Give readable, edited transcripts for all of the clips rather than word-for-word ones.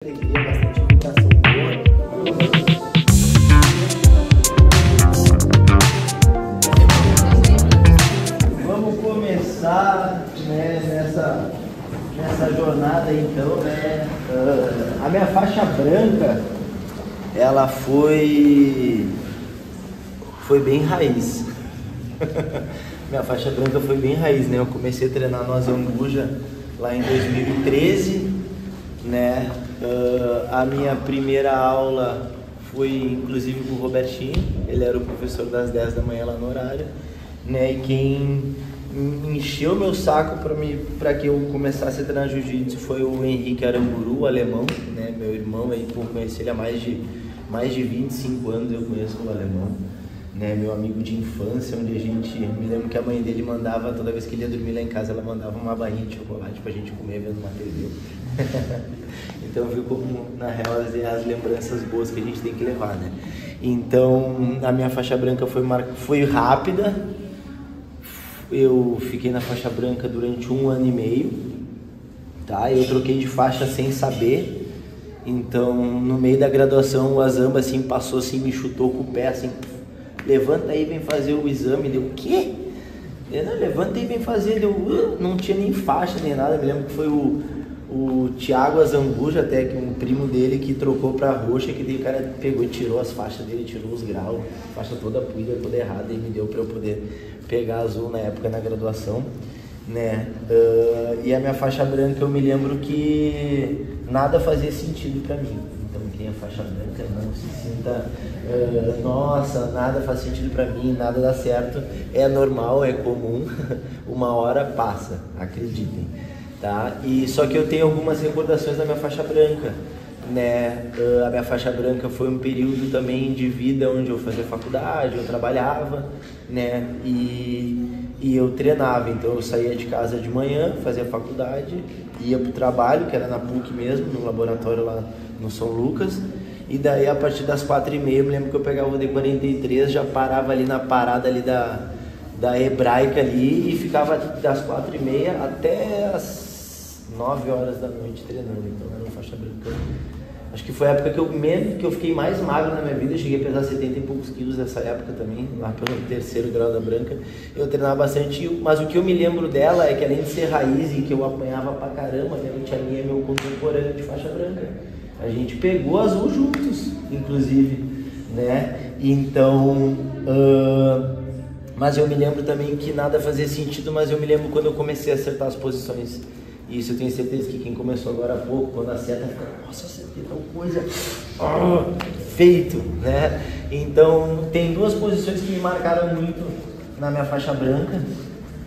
alegria, bastante vibração boa. Vamos começar, né, nessa jornada então, né? A minha faixa branca, ela foi bem raiz. Minha faixa branca foi bem raiz, né? Eu comecei a treinar no Azambuja lá em 2013, né? A minha primeira aula foi inclusive com o Robertinho, ele era o professor das 10 da manhã lá no horário, né? E quem encheu meu saco para que eu começasse a treinar jiu-jitsu foi o Henrique Aramburu, o alemão, né? Meu irmão aí, eu conheci ele há mais de 25 anos, eu conheço o alemão, né? Meu amigo de infância, onde a gente, me lembro que a mãe dele mandava, toda vez que ele ia dormir lá em casa, ela mandava uma barrinha de chocolate pra gente comer vendo uma TV. Então viu como, na real, as lembranças boas que a gente tem que levar, né? Então, a minha faixa branca foi rápida. Eu fiquei na faixa branca durante 1 ano e meio, tá? Eu troquei de faixa sem saber. Então, no meio da graduação, o Azamba, assim, passou, assim, me chutou com o pé, assim, levanta aí, vem fazer o exame. Deu, o quê? Eu, não, levanta aí, vem fazer. Deu, não tinha nem faixa, nem nada. Me lembro que foi o Thiago Azambuja, até que um primo dele que trocou pra roxa, que daí o cara pegou e tirou as faixas dele, tirou os graus, faixa toda puída, toda errada, e me deu pra eu poder pegar azul na época na graduação, né? E a minha faixa branca, eu me lembro que nada fazia sentido pra mim. Então quem é faixa branca não se sinta, nossa, nada faz sentido pra mim, nada dá certo, é normal, é comum, uma hora passa, acreditem. Tá? E só que eu tenho algumas recordações da minha faixa branca, né? A minha faixa branca foi um período também de vida onde eu fazia faculdade, eu trabalhava, né? E eu treinava, então eu saía de casa de manhã, fazia faculdade, ia pro trabalho, que era na PUC mesmo, no laboratório lá no São Lucas, e daí a partir das 4h30, eu me lembro que eu pegava o D43, já parava ali na parada ali da Hebraica ali e ficava das 4h30 até as 9 horas da noite treinando. Então era uma faixa branca. Acho que foi a época que eu fiquei mais magro na minha vida. Eu cheguei a pesar 70 e poucos quilos nessa época também, lá pelo 3º grau da branca. Eu treinava bastante, mas o que eu me lembro dela é que além de ser raiz e que eu apanhava pra caramba, né, a tia minha é meu contemporâneo de faixa branca. A gente pegou azul juntos, inclusive, né? Então, mas eu me lembro também que nada fazia sentido, mas eu me lembro quando eu comecei a acertar as posições. Isso eu tenho certeza que quem começou agora há pouco, quando acerta, fica, nossa, acertei tal coisa, feito, né? Então, tem 2 posições que me marcaram muito na minha faixa branca,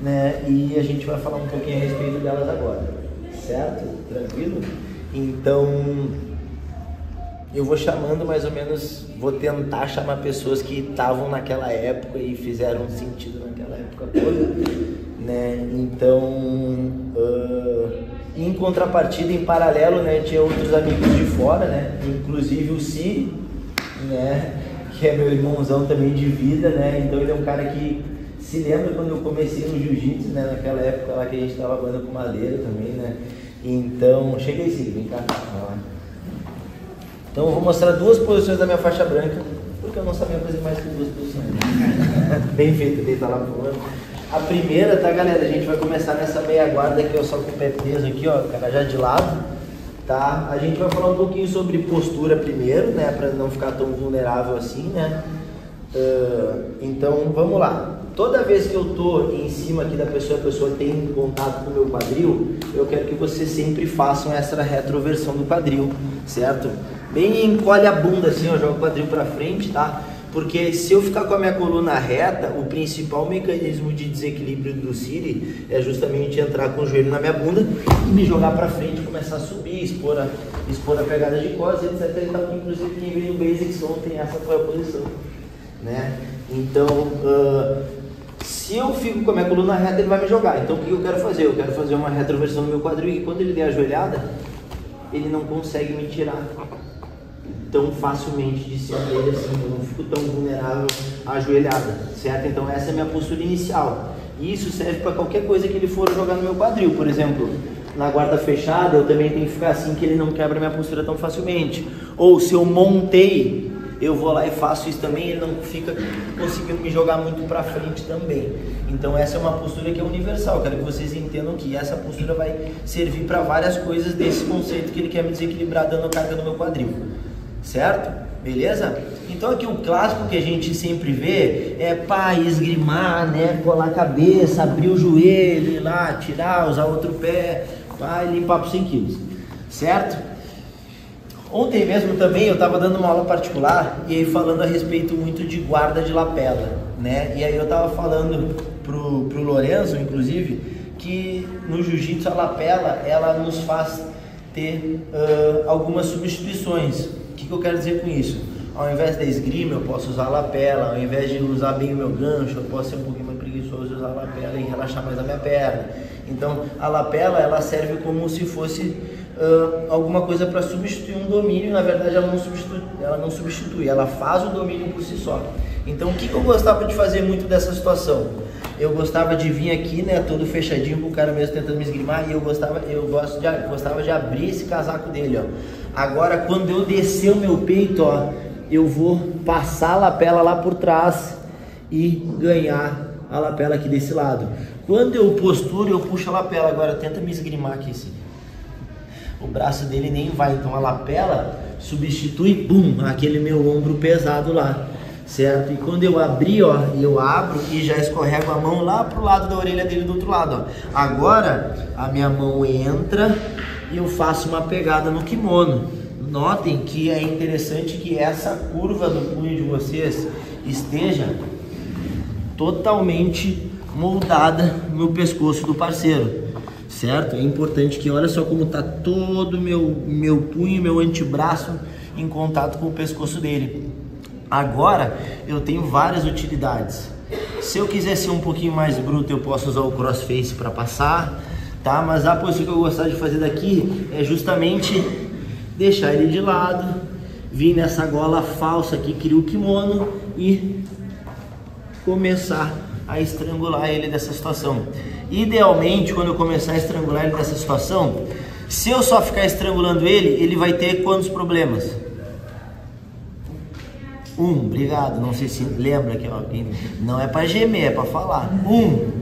né? E a gente vai falar um pouquinho a respeito delas agora, certo? Tranquilo? Então, eu vou chamando mais ou menos, vou tentar chamar pessoas que estavam naquela época e fizeram sentido naquela época toda, né? Então, em contrapartida, em paralelo, né, tinha outros amigos de fora, né? Inclusive o Ciri, né, que é meu irmãozão também de vida, né? Então ele é um cara que se lembra quando eu comecei no jiu-jitsu, né, naquela época lá que a gente tava trabalhando com madeira também, né? Então, chega aí, Ciri, vem cá. Então eu vou mostrar 2 posições da minha faixa branca, porque eu não sabia fazer mais que 2 posições. Bem feito, deita lá pro lado. A primeira, tá, galera? A gente vai começar nessa meia guarda aqui, ó, só com o pé preso aqui, ó, cara, já de lado, tá? A gente vai falar um pouquinho sobre postura primeiro, né, pra não ficar tão vulnerável assim, né? Então, vamos lá. Toda vez que eu tô em cima aqui da pessoa, a pessoa tem contato com o meu quadril, eu quero que vocês sempre façam essa retroversão do quadril, certo? Bem, encolhe a bunda assim, ó, joga o quadril pra frente, tá? Porque se eu ficar com a minha coluna reta, o principal mecanismo de desequilíbrio do Ciri é justamente entrar com o joelho na minha bunda e me jogar pra frente, começar a subir, expor a pegada de costas, etc. Então, inclusive, quem veio no Basics ontem, essa foi a posição, né? Então, se eu fico com a minha coluna reta, ele vai me jogar. Então, o que eu quero fazer? Eu quero fazer uma retroversão no meu quadril e quando ele der a joelhada, ele não consegue me tirar tão facilmente de cima dele assim, eu não fico tão vulnerável à joelhada, certo? Então essa é a minha postura inicial. E isso serve para qualquer coisa que ele for jogar no meu quadril. Por exemplo, na guarda fechada, eu também tenho que ficar assim que ele não quebra minha postura tão facilmente. Ou se eu montei, eu vou lá e faço isso também, ele não fica conseguindo me jogar muito para frente também. Então essa é uma postura que é universal. Quero que vocês entendam que essa postura vai servir para várias coisas desse conceito que ele quer me desequilibrar dando carga no meu quadril, certo? Beleza? Então aqui o clássico que a gente sempre vê é pá, esgrimar, né, colar a cabeça, abrir o joelho, ir lá, tirar, usar outro pé, pá, e limpar por 100 quilos, certo? Ontem mesmo também eu estava dando uma aula particular e aí falando a respeito muito de guarda de lapela, né? E aí eu estava falando pro Lorenzo, inclusive, que no jiu-jitsu a lapela, ela nos faz ter algumas substituições. O que eu quero dizer com isso? Ao invés da esgrima eu posso usar a lapela, ao invés de usar bem o meu gancho, eu posso ser um pouquinho mais preguiçoso e usar a lapela e relaxar mais a minha perna. Então a lapela, ela serve como se fosse alguma coisa para substituir um domínio. Na verdade ela não substitui, ela faz o domínio por si só. Então o que eu gostava de fazer muito dessa situação? Eu gostava de vir aqui, né, todo fechadinho com o cara mesmo tentando me esgrimar, e eu gostava de abrir esse casaco dele, ó. Agora quando eu descer o meu peito, ó, eu vou passar a lapela lá por trás e ganhar a lapela aqui desse lado. Quando eu posturo, eu puxo a lapela. Agora tenta me esgrimar aqui assim. O braço dele nem vai, então a lapela substitui, bum, aquele meu ombro pesado lá, certo? E quando eu abrir, ó, eu abro e já escorrego a mão lá pro lado da orelha dele do outro lado, ó. Agora a minha mão entra e eu faço uma pegada no kimono. Notem que é interessante que essa curva do punho de vocês esteja totalmente moldada no pescoço do parceiro, certo? É importante que olha só como tá todo meu punho, meu antebraço em contato com o pescoço dele. Agora eu tenho várias utilidades. Se eu quiser ser um pouquinho mais bruto, eu posso usar o crossface para passar, tá? Mas a posição que eu gostaria de fazer daqui é justamente deixar ele de lado, vir nessa gola falsa que cria o kimono e começar a estrangular ele dessa situação. Idealmente, quando eu começar a estrangular ele dessa situação, se eu só ficar estrangulando ele, ele vai ter quantos problemas? Obrigado, não sei se lembra que não é para gemer, é para falar.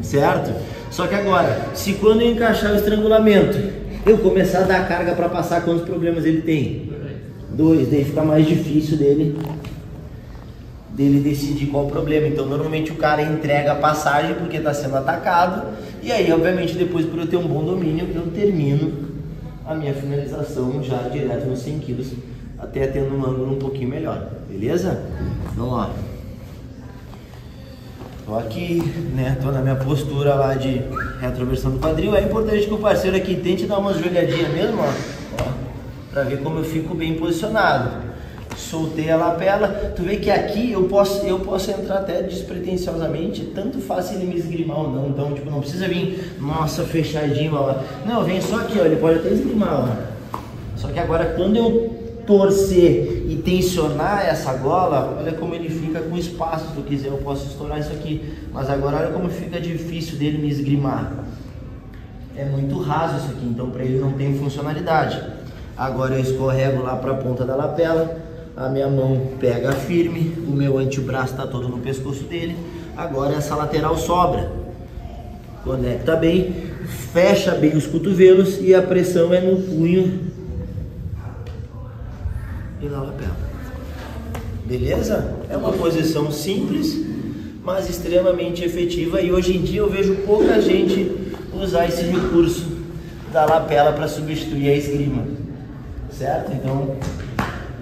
Certo? Só que agora, se quando eu encaixar o estrangulamento, eu começar a dar carga para passar, quantos problemas ele tem? 2, daí fica mais difícil dele decidir qual o problema. Então normalmente o cara entrega a passagem porque está sendo atacado, e aí obviamente depois, por eu ter um bom domínio, eu termino a minha finalização já direto nos 100 quilos, até tendo um ângulo um pouquinho melhor, beleza? Vamos lá. Tô aqui, né, tô na minha postura lá de retroversão do quadril. É importante que o parceiro aqui tente dar umas joelhadinhas mesmo, ó, pra ver como eu fico bem posicionado. Soltei a lapela, tu vê que aqui eu posso entrar até despretensiosamente, tanto faz se ele me esgrimar ou não. Então, tipo, não precisa vir, nossa, fechadinho, ó. Não, vem só aqui, ó, ele pode até esgrimar, ó. Só que agora, quando eu torcer e tensionar essa gola, olha como ele fica com espaço. Se eu quiser, eu posso estourar isso aqui. Mas agora, olha como fica difícil dele me esgrimar. É muito raso isso aqui, então para ele não tem funcionalidade. Agora eu escorrego lá para a ponta da lapela. A minha mão pega firme, o meu antebraço está todo no pescoço dele. Agora essa lateral sobra. Conecta bem, fecha bem os cotovelos e a pressão é no punho e na lapela. Beleza? É uma posição simples, mas extremamente efetiva, e hoje em dia eu vejo pouca gente usar esse recurso da lapela para substituir a esgrima. Certo? Então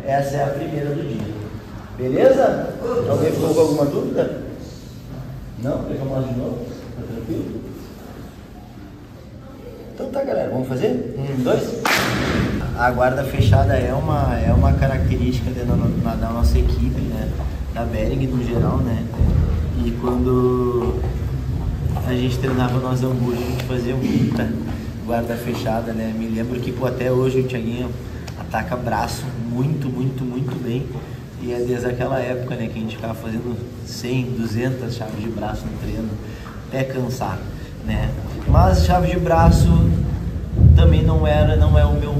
essa é a primeira do dia. Beleza? Alguém ficou com alguma dúvida? Não? Quer que eu mostre de novo? Tá tranquilo? Então tá, galera, vamos fazer? 1, 2. A guarda fechada é uma característica da nossa equipe, né? Da Bering no geral, né? E quando a gente treinava no Azambuja, a gente fazia muita guarda fechada, né? Me lembro que, pô, até hoje o Thiaguinho ataca braço muito bem, e é desde aquela época, né, que a gente ficava fazendo 100, 200 chaves de braço no treino, até cansar, né? Mas chave de braço também não é o meu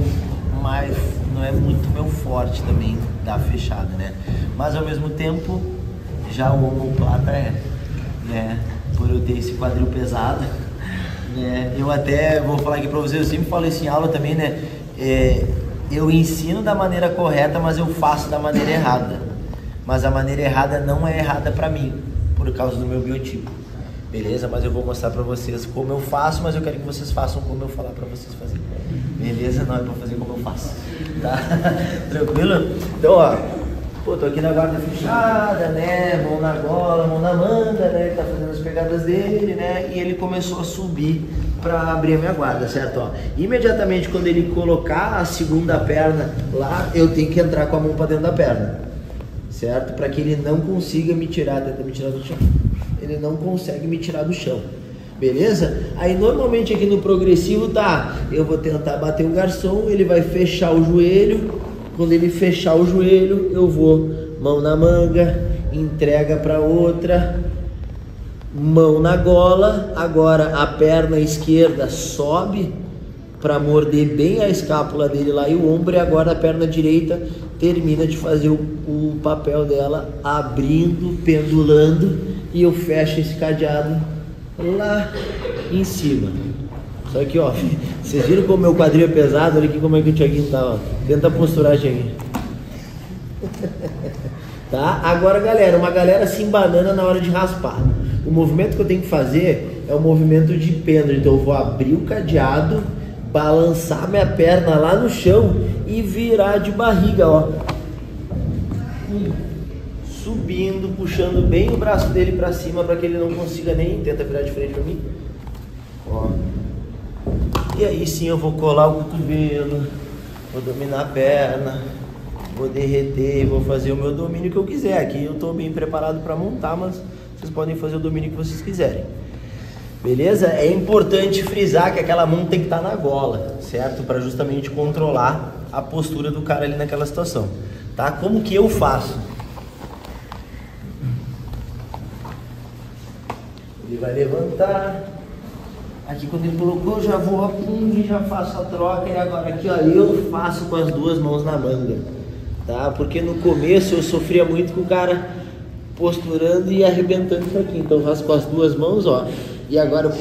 mais, não é muito meu forte também dar fechada, né? Mas ao mesmo tempo, já o omoplata né? Por eu ter esse quadril pesado, né? Eu até vou falar aqui pra vocês, eu sempre falo isso em aula também, né? Eu ensino da maneira correta, mas eu faço da maneira errada. Mas a maneira errada não é errada pra mim, por causa do meu biotipo. Beleza? Mas eu vou mostrar pra vocês como eu faço, mas eu quero que vocês façam como eu falar pra vocês fazerem. Beleza? Não é pra fazer como eu faço. Tá? Tranquilo? Então, ó. Pô, tô aqui na guarda fechada, né? Mão na gola, mão na manga, né? Ele tá fazendo as pegadas dele, né? E ele começou a subir pra abrir a minha guarda, certo? Ó, imediatamente quando ele colocar a segunda perna lá, eu tenho que entrar com a mão pra dentro da perna, certo? Pra que ele não consiga me tirar, tenta me tirar do chão. Ele não consegue me tirar do chão. Beleza? Aí normalmente aqui no progressivo tá, eu vou tentar bater o garçom, ele vai fechar o joelho. Quando ele fechar o joelho, eu vou mão na manga, entrega para outra, mão na gola. Agora a perna esquerda sobe para morder bem a escápula dele lá e o ombro, e agora a perna direita termina de fazer o papel dela, abrindo, pendulando, e eu fecho esse cadeado lá em cima. Só que, ó, vocês viram como meu quadril é pesado? Olha aqui como é que o Thiaguinho tá, ó. Tenta posturar, Thiaguinho. Tá? Agora, galera, uma galera se embanana na hora de raspar. O movimento que eu tenho que fazer é o movimento de pêndulo. Então eu vou abrir o cadeado, balançar minha perna lá no chão e virar de barriga, ó. Subindo, puxando bem o braço dele pra cima para que ele não consiga nem... Tenta virar de frente pra mim. Ó. E aí sim eu vou colar o cotovelo, vou dominar a perna, vou derreter, vou fazer o meu domínio que eu quiser. Aqui eu estou bem preparado para montar, mas vocês podem fazer o domínio que vocês quiserem. Beleza? É importante frisar que aquela mão tem que estar na gola, certo? Para justamente controlar a postura do cara ali naquela situação. Tá? Como que eu faço? Ele vai levantar. Aqui quando ele colocou, eu já vou a pum e já faço a troca. E agora aqui, ó, eu faço com as duas mãos na manga, tá? Porque no começo eu sofria muito com o cara posturando e arrebentando isso aqui. Então eu faço com as duas mãos, ó. E agora,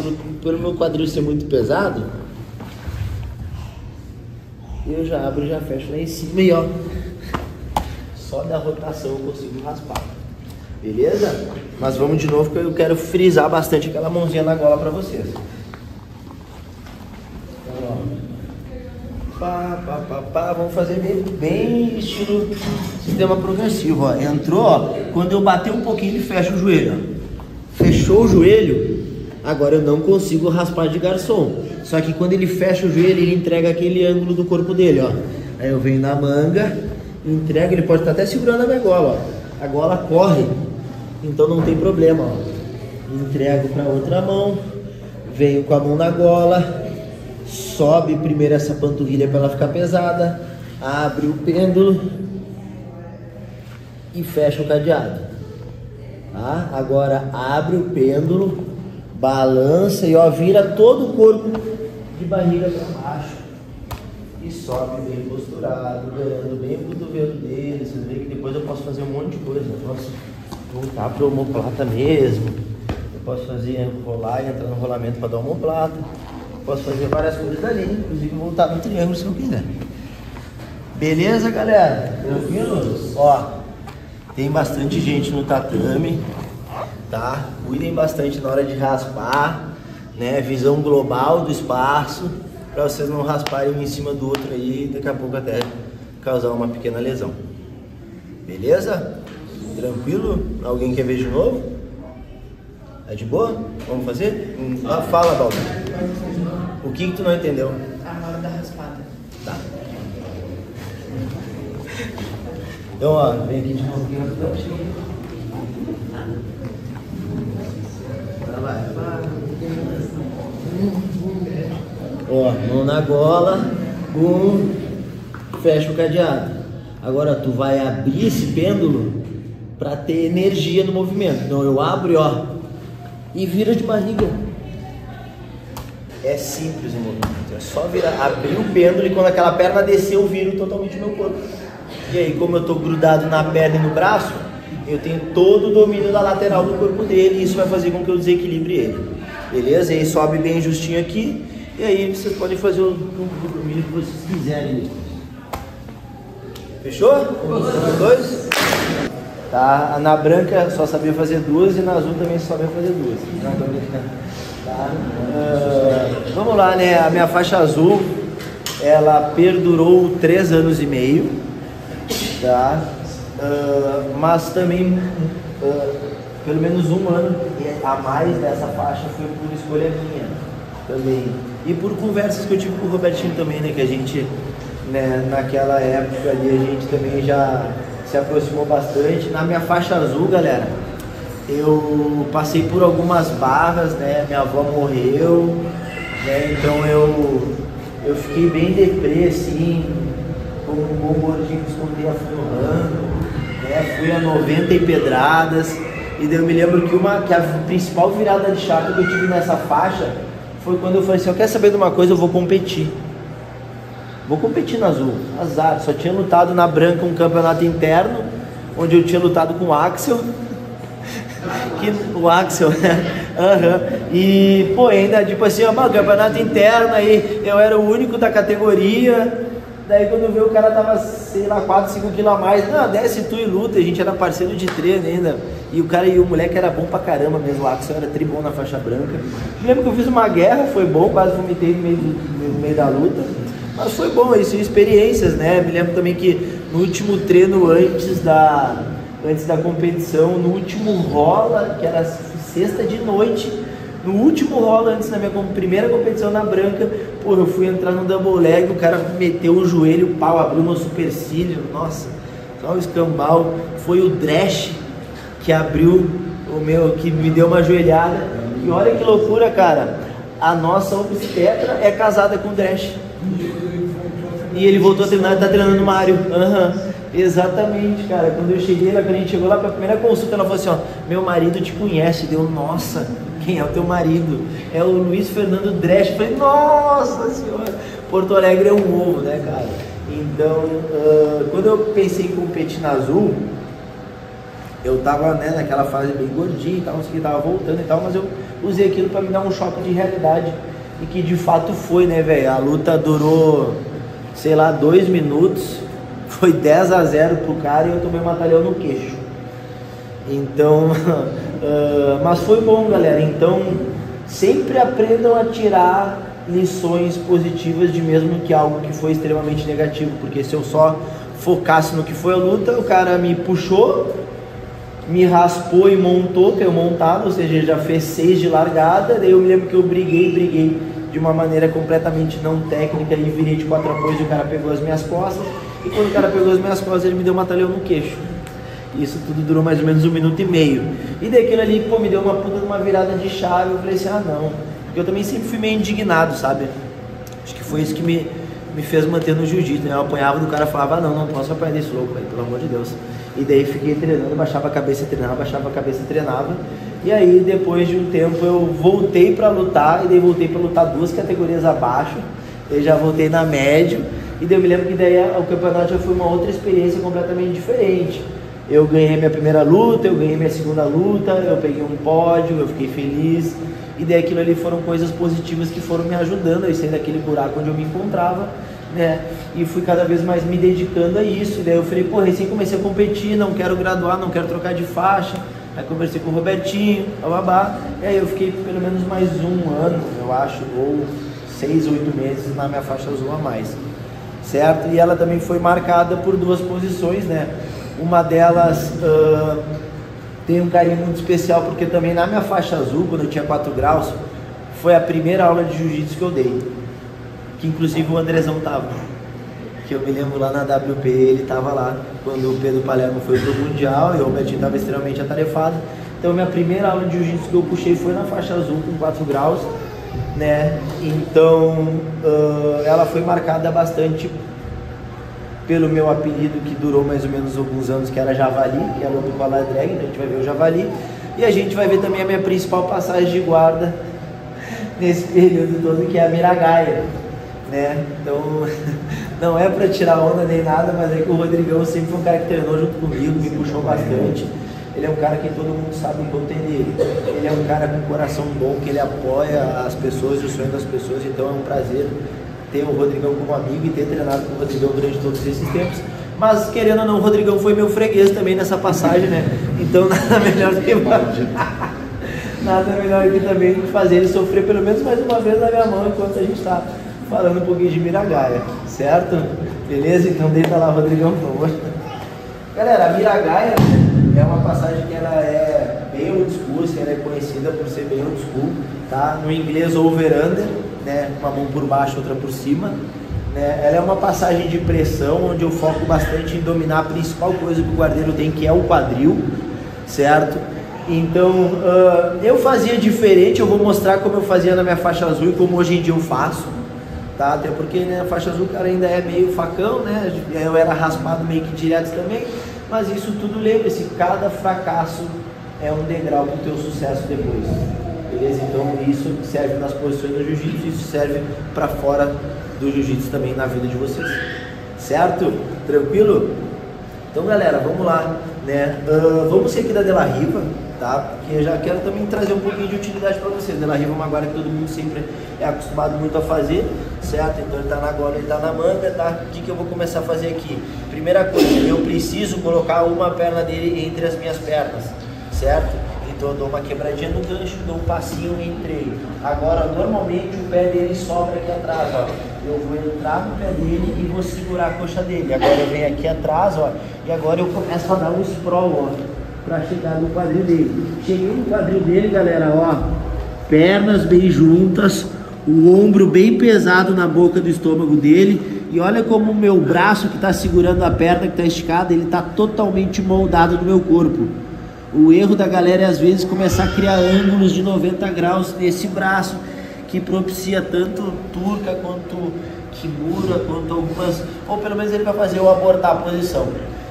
pelo meu quadril ser muito pesado, eu já abro e já fecho lá em cima e, ó, só da rotação eu consigo raspar. Beleza? Mas vamos de novo que eu quero frisar bastante aquela mãozinha na gola pra vocês. Vamos fazer bem estilo sistema progressivo, ó. Entrou, ó, quando eu bater um pouquinho ele fecha o joelho, ó. Fechou o joelho, agora eu não consigo raspar de garçom. Só que quando ele fecha o joelho, ele entrega aquele ângulo do corpo dele, ó. Aí eu venho na manga, entrego, ele pode estar até segurando a minha gola, ó. A gola corre, então não tem problema, ó. Entrego para outra mão, venho com a mão na gola, sobe primeiro essa panturrilha para ela ficar pesada, abre o pêndulo e fecha o cadeado, tá? Agora abre o pêndulo, balança e, ó, vira todo o corpo de barriga para baixo e sobe bem posturado, ganhando bem o cotovelo dele. Vocês veem que depois eu posso fazer um monte de coisa. Eu posso voltar para o omoplata mesmo, eu posso fazer rolar e entrar no rolamento para dar omoplata. Posso fazer várias coisas ali, inclusive voltar no triângulo se eu quiser. Beleza, galera? Tranquilo? Ó, tem bastante gente no tatame, tá? Cuidem bastante na hora de raspar, né? Visão global do espaço, para vocês não rasparem um em cima do outro aí e daqui a pouco até causar uma pequena lesão. Beleza? Tranquilo? Alguém quer ver de novo? É de boa? Vamos fazer? Fala, Baldo. O que tu não entendeu? A hora da raspada. Tá. Então, ó, vem aqui de novo. Ó, mão na gola, fecha o cadeado. Agora tu vai abrir esse pêndulo para ter energia no movimento. Então eu abro, ó, e vira de barriga. É simples o movimento, é só virar, abrir o pêndulo e quando aquela perna descer eu viro totalmente o meu corpo. E aí, como eu estou grudado na perna e no braço, eu tenho todo o domínio da lateral do corpo dele e isso vai fazer com que eu desequilibre ele. Beleza? E aí sobe bem justinho aqui e aí vocês podem fazer o domínio que vocês quiserem. Fechou? Dois? Tá, na branca só sabia fazer duas e na azul também só sabia fazer duas. Tá? Vamos lá, né? A minha faixa azul, ela perdurou 3 anos e meio, tá? Mas também pelo menos 1 ano a mais dessa faixa foi por escolha minha também. E por conversas que eu tive com o Robertinho também, né? Que a gente, né, naquela época ali, a gente também já se aproximou bastante. Na minha faixa azul, galera, eu passei por algumas barras, né? Minha avó morreu, né? Então eu fiquei bem deprê, assim, como um bom gordinho que escondia afundando, né? Fui a 90 e pedradas. E daí eu me lembro que a principal virada de chave que eu tive nessa faixa foi quando eu falei assim, eu quero saber de uma coisa, eu vou competir. Vou competir na azul, azar, só tinha lutado na branca um campeonato interno, onde eu tinha lutado com o Axel, o Axel, né? E pô, ainda tipo assim, ó, campeonato interno, aí eu era o único da categoria, daí quando veio o cara tava, sei lá, 4, 5 quilos a mais, não, desce tu e luta, a gente era parceiro de treino ainda, e o moleque era bom pra caramba mesmo, o Axel era tribom na faixa branca. Eu lembro que eu fiz uma guerra, foi bom, quase vomitei no meio da luta. Mas foi bom, isso, experiências, né? Me lembro também que no último treino antes da competição, no último rola, que era sexta de noite, no último rola antes da minha primeira competição na branca, pô, eu fui entrar no double leg, o cara meteu o joelho, o pau abriu meu supercílio, nossa, só o escambau. Foi o Dresch que abriu o meu, que me deu uma joelhada. E olha que loucura, cara, a nossa obstetra é casada com o Dresch. E ele voltou a treinar, tá treinando no Mário. Exatamente, cara. Quando eu cheguei lá, quando a gente chegou lá pra primeira consulta, ela falou assim, ó, meu marido te conhece. Deu, nossa, quem é o teu marido? É o Luiz Fernando Dresch. Eu falei, nossa senhora, Porto Alegre é um ovo, né, cara? Então, quando eu pensei em competir na azul, eu tava, né, naquela fase bem gordinho e tal, não sei o que, tava voltando e tal, mas eu usei aquilo pra me dar um choque de realidade. E que de fato foi, né, velho? A luta durou, sei lá, 2 minutos, foi 10-0 pro cara e eu tomei um batalhão no queixo. Então, mas foi bom, galera. Então, sempre aprendam a tirar lições positivas de mesmo que algo que foi extremamente negativo, porque se eu só focasse no que foi a luta, o cara me puxou, me raspou e montou, caiu montado, ou seja, já fez 6 de largada. Daí eu me lembro que eu briguei de uma maneira completamente não técnica e virei de 4 apoios e o cara pegou as minhas costas. E quando o cara pegou as minhas costas, ele me deu um batalhão no queixo. Isso tudo durou mais ou menos 1 minuto e meio. E daquilo ali, pô, me deu uma puta de uma virada de chave. Eu falei assim, ah não, porque eu também sempre fui meio indignado, sabe? Acho que foi isso que me fez manter no jiu-jitsu, né? Eu apanhava do cara e falava, não posso apanhar desse louco, velho, pelo amor de Deus. E daí fiquei treinando, baixava a cabeça e treinava, baixava a cabeça e treinava. E aí depois de um tempo eu voltei pra lutar, e daí voltei pra lutar 2 categorias abaixo. Eu já voltei na médio, e daí eu me lembro que daí o campeonato já foi uma outra experiência completamente diferente. Eu ganhei minha primeira luta, eu ganhei minha segunda luta, eu peguei um pódio, eu fiquei feliz. E daí aquilo ali foram coisas positivas que foram me ajudando a sair daquele buraco onde eu me encontrava, né? E fui cada vez mais me dedicando a isso. E daí eu falei, pô, recém comecei a competir, não quero graduar, não quero trocar de faixa. Aí conversei com o Robertinho, babá. E aí eu fiquei pelo menos mais 1 ano, eu acho, ou 6, 8 meses na minha faixa azul a mais, certo? E ela também foi marcada por 2 posições, né? Uma delas tem um carinho muito especial, porque também na minha faixa azul, quando eu tinha 4 graus, foi a primeira aula de jiu-jitsu que eu dei, que inclusive o Andrezão tava, que eu me lembro lá na WP, ele tava lá, quando o Pedro Palermo foi pro Mundial, e o Robertinho tava extremamente atarefado. Então minha primeira aula de jiu-jitsu que eu puxei foi na faixa azul com 4 graus, né? Então ela foi marcada bastante pelo meu apelido, que durou mais ou menos alguns anos, que era Javali, que era o do Collar Drag. Então a gente vai ver o Javali, e a gente vai ver também a minha principal passagem de guarda, nesse período todo, que é a Miragaia, né? Então, não é para tirar onda nem nada, mas é que o Rodrigão sempre foi um cara que treinou junto comigo, me puxou bastante. Ele é um cara que todo mundo sabe o que tem dele. Ele é um cara com um coração bom, que ele apoia as pessoas e o sonho das pessoas, então é um prazer ter o Rodrigão como amigo e ter treinado com o Rodrigão durante todos esses tempos. Mas, querendo ou não, o Rodrigão foi meu freguês também nessa passagem, né? Então, nada melhor do que nada melhor aqui também do que fazer ele sofrer pelo menos mais uma vez na minha mão enquanto a gente está falando um pouquinho de Miragaia, certo? Beleza? Então deita lá, Rodrigão, por favor. Galera, a Miragaia é uma passagem que ela é bem old school, assim, ela é conhecida por ser bem old school, tá? No inglês over-under, né? Uma mão por baixo, outra por cima, né? Ela é uma passagem de pressão, onde eu foco bastante em dominar a principal coisa que o guardeiro tem, que é o quadril, certo? Então, eu fazia diferente, eu vou mostrar como eu fazia na minha faixa azul e como hoje em dia eu faço, tá? Até porque, né, a faixa azul, cara, ainda é meio facão, né? Eu era raspado meio que direto também, mas isso tudo, lembre-se, cada fracasso é um degrau para o teu sucesso depois, beleza? Então, isso serve nas posições do jiu-jitsu, isso serve para fora do jiu-jitsu também na vida de vocês, certo? Tranquilo? Então, galera, vamos lá, né? Vamos ser aqui da De La Riva, tá? Porque eu já quero também trazer um pouquinho de utilidade para vocês. De La Riva é uma guarda que todo mundo sempre é acostumado muito a fazer, certo? Então ele tá na gola, ele tá na manga, tá? O que eu vou começar a fazer aqui? Primeira coisa, eu preciso colocar uma perna dele entre as minhas pernas, certo? Então eu dou uma quebradinha no gancho, dou um passinho entre ele. Agora, normalmente o pé dele sobra aqui atrás, ó. Eu vou entrar no pé dele e vou segurar a coxa dele. Agora eu venho aqui atrás, ó, e agora eu começo a dar um sprawl, ó, para chegar no quadril dele. Cheguei no quadril dele, galera, ó, pernas bem juntas, o ombro bem pesado na boca do estômago dele, e olha como o meu braço que está segurando a perna que está esticada, ele está totalmente moldado no meu corpo. O erro da galera é às vezes começar a criar ângulos de 90 graus nesse braço, que propicia tanto turca quanto kimura, quanto algumas, ou pelo menos ele vai fazer eu abortar a posição,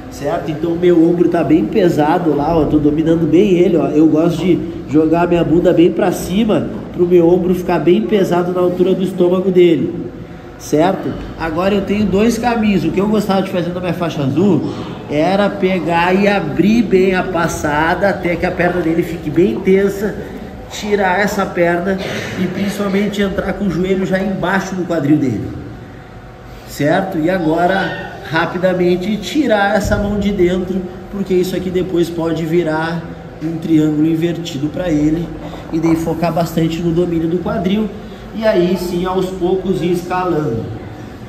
certo? Então o meu ombro tá bem pesado lá, ó, tô dominando bem ele, ó. Eu gosto de jogar a minha bunda bem para cima, pro meu ombro ficar bem pesado na altura do estômago dele, certo? Agora eu tenho dois caminhos. O que eu gostava de fazer na minha faixa azul era pegar e abrir bem a passada até que a perna dele fique bem tensa, tirar essa perna e principalmente entrar com o joelho já embaixo do quadril dele, certo? E agora rapidamente tirar essa mão de dentro, porque isso aqui depois pode virar um triângulo invertido para ele, e daí focar bastante no domínio do quadril, e aí sim aos poucos ir escalando,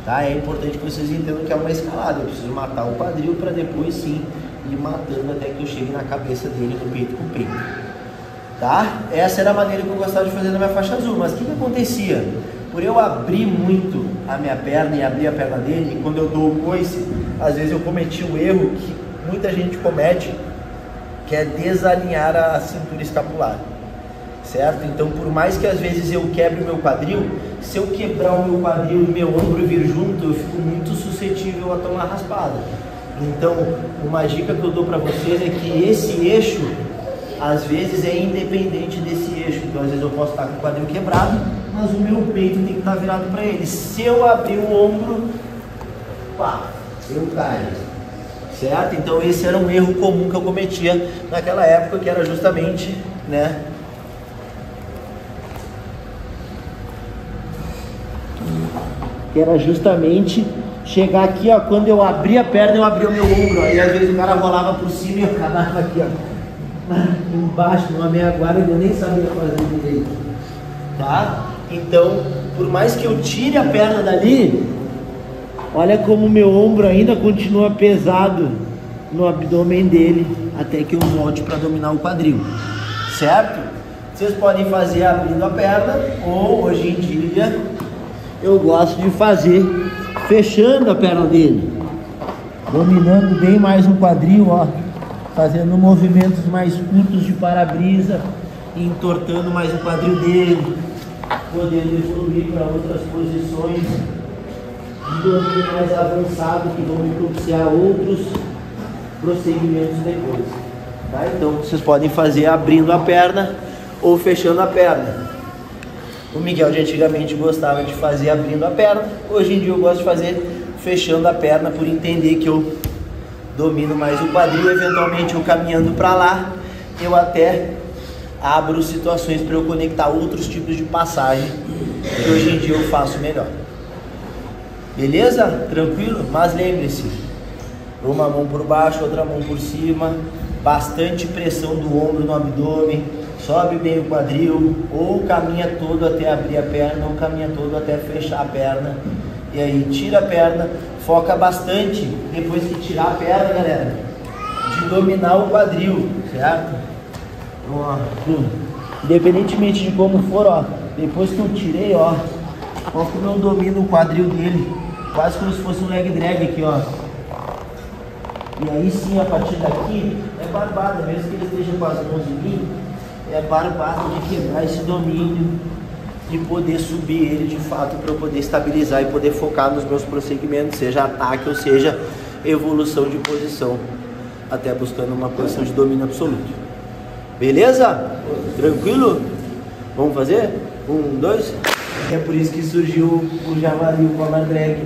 tá? É importante que vocês entendam que é uma escalada, eu preciso matar o quadril para depois sim ir matando até que eu chegue na cabeça dele, no peito com peito, tá? Essa era a maneira que eu gostava de fazer na minha faixa azul. Mas o que acontecia? Por eu abrir muito a minha perna e abrir a perna dele, e quando eu dou o coice, às vezes eu cometi um erro que muita gente comete, que é desalinhar a cintura escapular, certo? Então, por mais que às vezes eu quebre o meu quadril, se eu quebrar o meu quadril e meu ombro vir junto, eu fico muito suscetível a tomar raspada. Então, uma dica que eu dou para vocês é que esse eixo às vezes é independente desse eixo. Então às vezes eu posso estar com o quadril quebrado, mas o meu peito tem que estar virado para ele. Se eu abrir o ombro, pá, eu caio, certo? Então esse era um erro comum que eu cometia naquela época, que era justamente, né, chegar aqui, ó, quando eu abri a perna, eu abri o meu ombro, aí às vezes o cara rolava por cima e eu acabava aqui, ó, embaixo, numa meia guarda, eu nem sabia fazer direito, tá? Então, por mais que eu tire a perna dali, olha como o meu ombro ainda continua pesado no abdômen dele, até que eu volte para dominar o quadril, certo? Vocês podem fazer abrindo a perna, ou hoje em dia eu gosto de fazer fechando a perna dele, dominando bem mais o quadril, ó, fazendo movimentos mais curtos de para-brisa, entortando mais o quadril dele, podendo evoluir para outras posições de domínio mais avançado, que vão me propiciar outros procedimentos depois, tá? Então vocês podem fazer abrindo a perna ou fechando a perna. O Miguel de antigamente gostava de fazer abrindo a perna, hoje em dia eu gosto de fazer fechando a perna, por entender que eu domino mais o quadril. Eventualmente eu caminhando para lá, eu até abro situações para eu conectar outros tipos de passagem, que hoje em dia eu faço melhor. Beleza? Tranquilo? Mas lembre-se, uma mão por baixo, outra mão por cima, bastante pressão do ombro no abdômen, sobe bem o quadril, ou caminha todo até abrir a perna, ou caminha todo até fechar a perna. E aí tira a perna, foca bastante, depois que tirar a perna, galera, de dominar o quadril, certo? Ó, independentemente de como for, ó, depois que eu tirei, ó como eu domino o quadril dele, quase como se fosse um leg drag aqui, ó. E aí sim, a partir daqui, é barbada, mesmo que ele esteja com as mãos em mim, é barbada de quebrar esse domínio, de poder subir ele de fato, para eu poder estabilizar e poder focar nos meus prosseguimentos, seja ataque ou seja evolução de posição, até buscando uma posição de domínio absoluto. Beleza? Tranquilo? Vamos fazer? 1, 2. É por isso que surgiu o javali, o collar drag,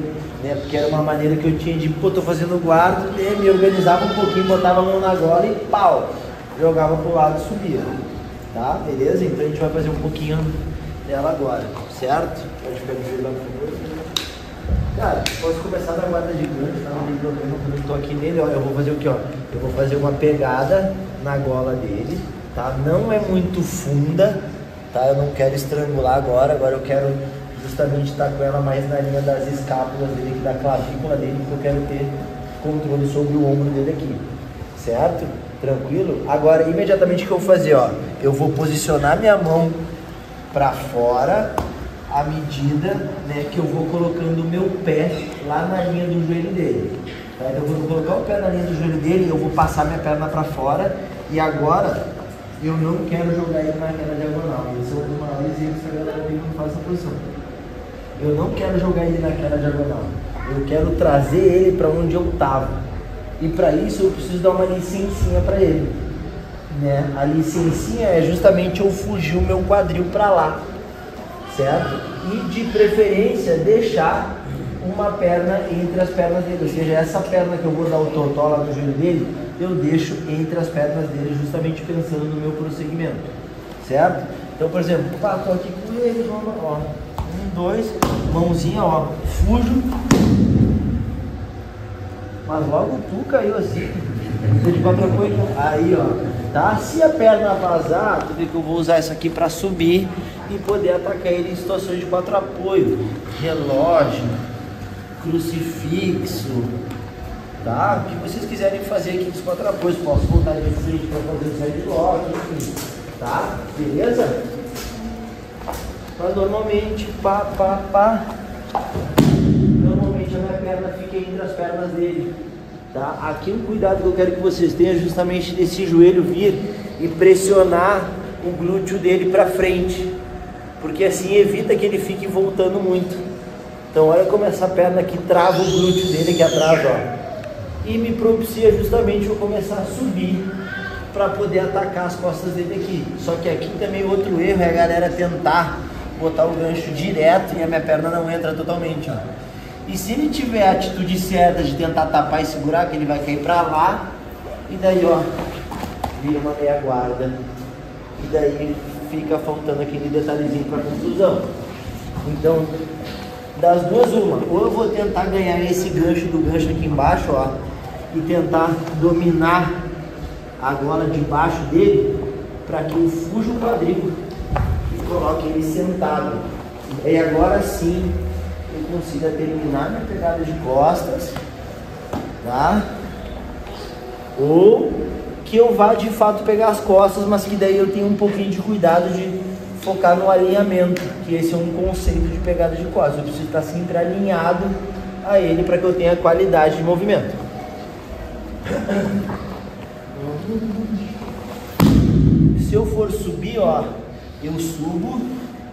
né? Porque era uma maneira que eu tinha de, pô, tô fazendo guarda, né? Me organizava um pouquinho, botava a mão na gola e pau, jogava pro lado e subia, tá? Beleza? Então a gente vai fazer um pouquinho dela agora, certo? Pode ficar de joelho lá, por favor. Cara, posso começar da guarda de gancho, tá? Não tem problema, quando eu tô aqui nele, ó, eu vou fazer o que, ó? Eu vou fazer uma pegada na gola dele, tá? Não é muito funda, tá? Eu não quero estrangular agora eu quero justamente estar com ela mais na linha das escápulas dele, da clavícula dele, porque eu quero ter controle sobre o ombro dele aqui, certo? Tranquilo? Agora, imediatamente o que eu vou fazer, ó, eu vou posicionar minha mão para fora à medida, né, que eu vou colocando o meu pé lá na linha do joelho dele, tá? Então eu vou colocar o pé na linha do joelho dele, eu vou passar minha perna para fora e agora eu não quero jogar ele naquela diagonal. Esse é o maior exemplo que a galera tem que fazer essa posição. Eu não quero jogar ele naquela diagonal. Eu quero trazer ele para onde eu estava. E para isso eu preciso dar uma licencinha para ele, né? A licencinha é justamente eu fugir o meu quadril para lá, certo? E de preferência deixar uma perna entre as pernas dele, ou seja, essa perna que eu vou dar o totó lá no joelho dele, eu deixo entre as pernas dele, justamente pensando no meu prosseguimento, certo? Então, por exemplo, pá, tô aqui com ele, vamos, ó, 1, 2, mãozinha, ó, fujo, mas logo tu caiu assim, de qualquer coisa, aí, ó, tá? Se a perna vazar, tu vê que eu vou usar isso aqui para subir e poder atacar ele em situações de 4 apoio, relógio, crucifixo, tá? O que vocês quiserem fazer aqui dos 4 apoios, posso voltar de frente para fazer o side lock, enfim, tá? Beleza? Mas normalmente, normalmente a minha perna fica entre as pernas dele, tá? Aqui um cuidado que eu quero que vocês tenham é justamente desse joelho vir e pressionar o glúteo dele para frente, porque assim evita que ele fique voltando muito. Então olha como essa perna aqui trava o glúteo dele aqui atrás, ó. E me propicia justamente eu começar a subir para poder atacar as costas dele aqui. Só que aqui também outro erro é a galera tentar botar o gancho direto e a minha perna não entra totalmente, ó. E se ele tiver a atitude certa de tentar tapar e segurar, que ele vai cair para lá, e daí, ó, vira uma meia guarda. E daí fica faltando aquele detalhezinho para conclusão. Então, das duas uma, ou eu vou tentar ganhar esse gancho do gancho aqui embaixo, ó, e tentar dominar a gola de baixo dele para que eu fuja o quadril e coloque ele sentado. E agora sim eu consiga terminar minha pegada de costas, tá? Ou que eu vá de fato pegar as costas, mas que daí eu tenho um pouquinho de cuidado de focar no alinhamento, que esse é um conceito de pegada de costas. Eu preciso estar sempre alinhado a ele para que eu tenha qualidade de movimento. Se eu for subir, ó, eu subo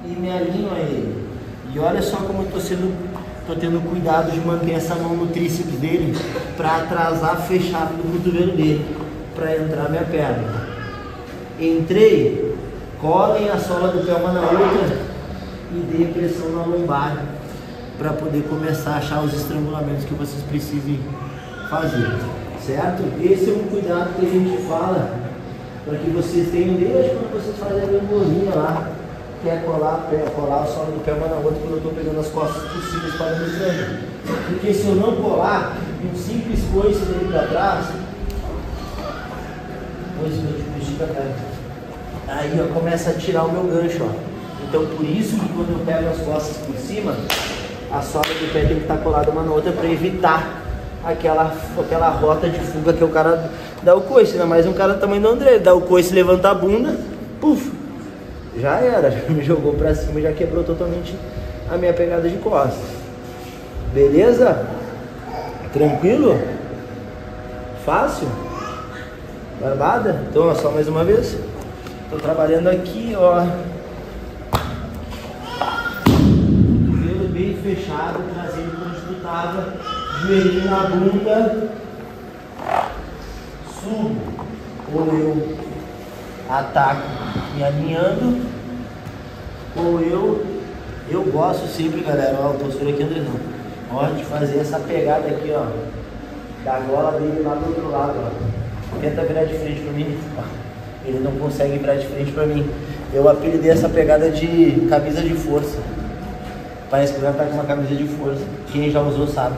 e me alinho a ele. E olha só como eu tô tendo cuidado de manter essa mão no tríceps dele para atrasar fechado no cotovelo dele, para entrar minha perna. Entrei, colem a sola do pé uma na outra e dê pressão na lombar para poder começar a achar os estrangulamentos que vocês precisem fazer, certo? Esse é um cuidado que a gente fala para que vocês tenham desde quando vocês fazem a gangorrinha lá, que é colar o solo do pé uma na outra quando eu estou pegando as costas possíveis para o estranho. Porque se eu não colar, um simples coice dele para trás, aí ó, começa a tirar o meu gancho, ó. Então por isso que quando eu pego as costas por cima, a sola do pé tem que estar colada uma na outra para evitar aquela rota de fuga que o cara dá o coice, ainda mais um cara do tamanho do André, dá o coice, levanta a bunda, puf, já era, já me jogou pra cima, já quebrou totalmente a minha pegada de costas. Beleza? Tranquilo? Fácil? Barbada? Então, ó, só mais uma vez. Tô trabalhando aqui, ó. Joelho bem fechado, trazendo onde tu tava, joelhinho na bunda. Subo. Ou eu ataco me alinhando, ou eu gosto sempre, galera, ó, a postura aqui, André, não, ó, de fazer essa pegada aqui, ó, da gola dele lá do outro lado, ó, tenta virar de frente pra mim, ó. Ele não consegue virar de frente pra mim. Eu apelidei essa pegada de camisa de força, parece que vai estar com uma camisa de força, quem já usou sabe,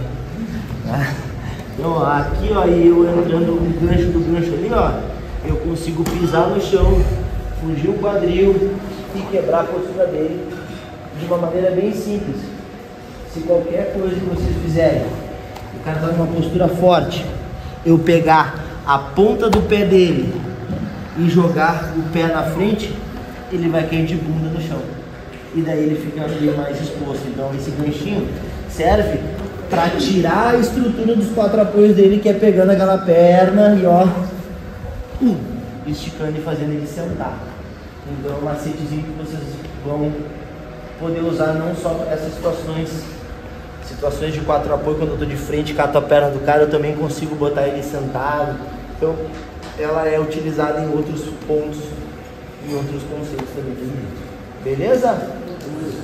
né? Então, ó, aqui, ó, e eu entrando no gancho do gancho ali, ó, eu consigo pisar no chão, fugir o quadril e quebrar a postura dele de uma maneira bem simples. Se qualquer coisa que vocês fizerem, o cara está numa postura forte, eu pegar a ponta do pé dele e jogar o pé na frente, ele vai cair de bunda no chão. E daí ele fica bem mais exposto. Então esse ganchinho serve para tirar a estrutura dos 4 apoios dele, que é pegando aquela perna e ó, esticando e fazendo ele sentar. Então é um macetezinho que vocês vão poder usar não só para essas situações de 4 apoio, quando eu estou de frente, cato a perna do cara, eu também consigo botar ele sentado. Então ela é utilizada em outros pontos, em outros conceitos também. Beleza?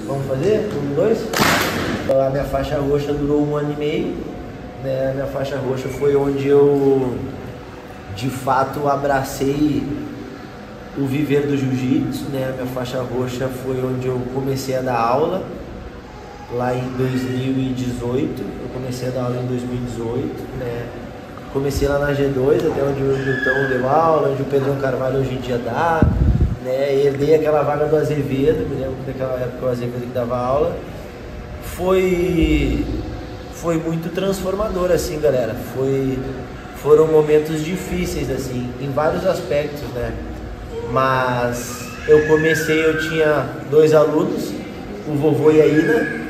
Vamos fazer? 1, 2. A minha faixa roxa durou 1 ano e meio, né? A minha faixa roxa foi onde eu de fato abracei o viver do jiu-jitsu, né? A minha faixa roxa foi onde eu comecei a dar aula, lá em 2018, eu comecei a dar aula em 2018, né? Comecei lá na G2, até onde o Milton deu aula, onde o Pedrão Carvalho hoje em dia dá, né? Herdei aquela vaga do Azevedo, me lembro daquela época o Azevedo que dava aula. Foi muito transformador, assim, galera. Foram momentos difíceis, assim, em vários aspectos, né? Mas eu tinha 2 alunos, o Vovô e a Ina.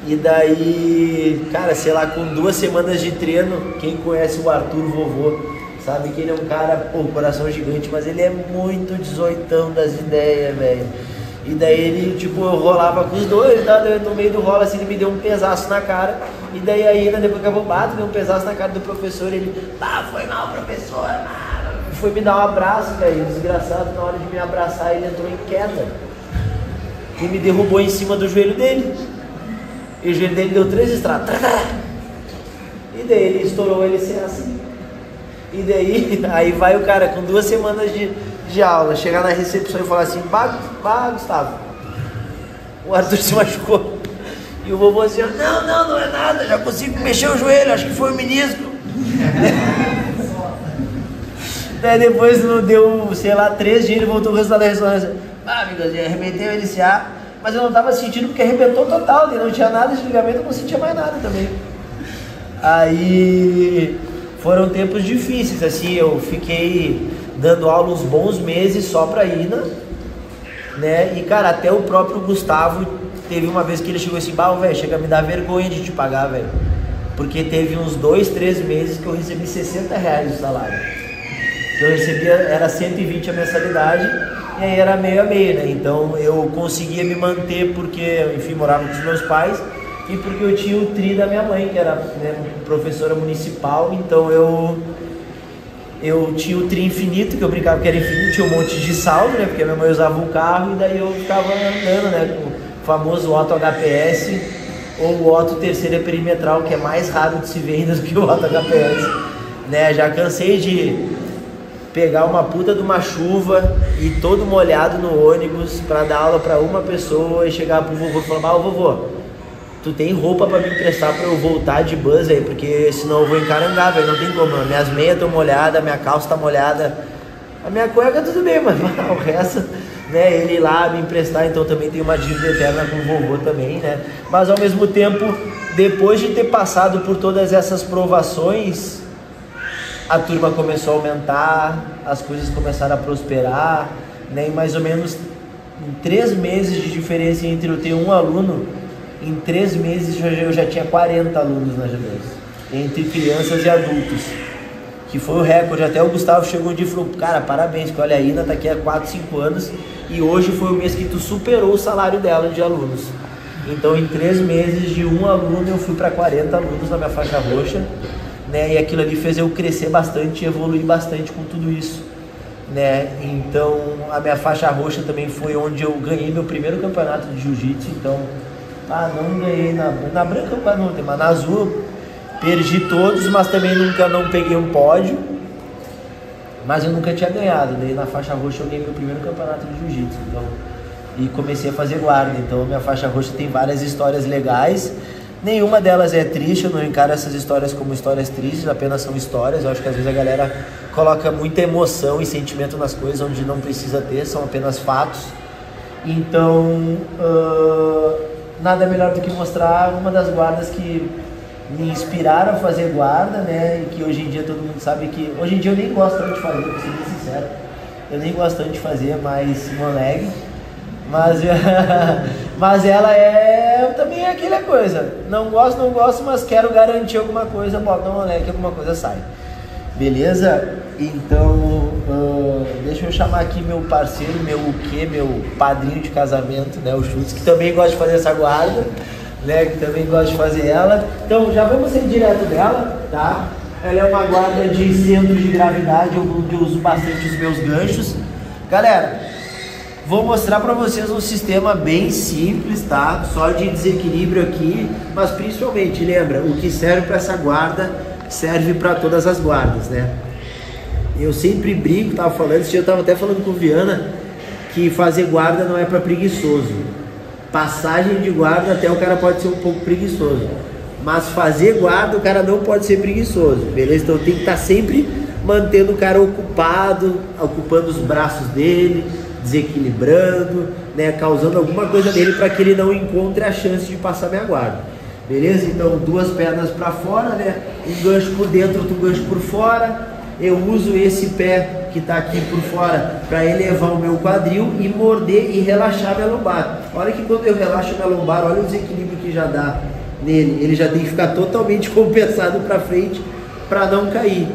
E daí, cara, sei lá, com 2 semanas de treino, quem conhece o Arthur Vovô sabe que ele é um cara, pô, coração gigante, mas ele é muito 18ão das ideias, velho. E daí ele, tipo, eu rolava com os dois, tá? No meio do rolo, assim, ele me deu um pesaço na cara. E daí ainda, depois que eu bato, deu um pesaço na cara do professor, ele, foi mal, professor, foi me dar um abraço, cara. E o desgraçado, na hora de me abraçar, ele entrou em queda. E me derrubou em cima do joelho dele. E o joelho dele deu 3 estradas. E daí ele estourou ele assim. E daí, aí vai o cara com 2 semanas de aula, chegar na recepção e falar assim, bah, Gustavo, o Arthur se machucou. E o vovô assim, não é nada, já consigo mexer o joelho, acho que foi o menisco. Daí depois não deu, sei lá, 3 dias, ele voltou o resultado da ressonância. Amigo, arrebentei o LCA, mas eu não tava sentindo porque arrebentou total, não tinha nada de ligamento, eu não sentia mais nada também. Aí foram tempos difíceis, assim, eu fiquei dando aula uns bons meses só pra Ina, né? E cara, até o próprio Gustavo teve uma vez que ele chegou assim, velho, chega a me dar vergonha de te pagar, velho. Porque teve uns 2, 3 meses que eu recebi R$60 de salário. Que eu recebia, era 120 a mensalidade, e aí era meio a meio, né? Então eu conseguia me manter porque, enfim, morava com os meus pais e porque eu tinha o tri da minha mãe, que era, né, professora municipal, então eu tinha o tri infinito, que eu brincava que era infinito, tinha um monte de saldo, né? Porque a minha mãe usava o carro e daí eu ficava andando, né? famoso Otto HPS ou o Otto terceira perimetral, que é mais raro de se ver ainda do que o Otto HPS, né? Já cansei de pegar uma puta de uma chuva e todo molhado no ônibus para dar aula para uma pessoa e chegar pro vovô e falar: ô vovô, tu tem roupa para me emprestar para eu voltar de bus aí, porque senão eu vou encarangar, velho, não tem como, minhas meias estão molhadas, minha calça tá molhada, a minha cueca tudo bem, mas o resto, né, ele ir lá me emprestar, então também tem uma dívida eterna com o vovô também, né, mas ao mesmo tempo, depois de ter passado por todas essas provações, a turma começou a aumentar, as coisas começaram a prosperar, né, e mais ou menos em 3 meses de diferença entre eu ter um aluno, em 3 meses eu já tinha 40 alunos na G2, entre crianças e adultos, que foi o recorde. Até o Gustavo chegou um dia e falou: cara, parabéns, que olha, a Ina tá aqui há 4, 5 anos e hoje foi o mês que tu superou o salário dela de alunos. Então em 3 meses de um aluno eu fui para 40 alunos na minha faixa roxa, né? E aquilo ali fez eu crescer bastante e evoluir bastante com tudo isso, né? Então a minha faixa roxa também foi onde eu ganhei meu primeiro campeonato de jiu-jitsu. Então, não ganhei na branca, mas na azul perdi todos, mas também nunca não peguei um pódio, mas eu nunca tinha ganhado. Daí na faixa roxa eu ganhei meu primeiro campeonato de jiu-jitsu, então, e comecei a fazer guarda. Então minha faixa roxa tem várias histórias legais, nenhuma delas é triste, eu não encaro essas histórias como histórias tristes, apenas são histórias. Eu acho que às vezes a galera coloca muita emoção e sentimento nas coisas onde não precisa ter, são apenas fatos. Então nada melhor do que mostrar uma das guardas que me inspiraram a fazer guarda, né? E que hoje em dia todo mundo sabe que... Hoje em dia eu nem gosto tanto de fazer, pra ser bem sincero. Eu nem gosto tanto de fazer, mas moleque. Mas ela também é aquela coisa. Não gosto, mas quero garantir alguma coisa, bota um moleque, alguma coisa sai. Beleza? Então, deixa eu chamar aqui meu parceiro, meu padrinho de casamento, né? O Chutes, que também gosta de fazer essa guarda, né, que também gosta de fazer ela. Então já vamos sair direto dela, tá? Ela é uma guarda de centro de gravidade, onde eu uso bastante os meus ganchos. Galera, vou mostrar pra vocês um sistema bem simples, tá? Só de desequilíbrio aqui, mas principalmente, lembra, o que serve para essa guarda serve para todas as guardas, né? Eu sempre brinco, tava falando, esse dia eu tava até falando com o Viana, que fazer guarda não é para preguiçoso. Passagem de guarda até o cara pode ser um pouco preguiçoso, mas fazer guarda o cara não pode ser preguiçoso, beleza? Então tem que estar sempre mantendo o cara ocupado, ocupando os braços dele, desequilibrando, né? Causando alguma coisa nele para que ele não encontre a chance de passar minha guarda, beleza? Então 2 pernas para fora, né? Um gancho por dentro, outro gancho por fora. Eu uso esse pé que está aqui por fora para elevar o meu quadril e morder e relaxar minha lombar. Olha que quando eu relaxo minha lombar, olha o desequilíbrio que já dá nele. Ele já tem que ficar totalmente compensado para frente para não cair,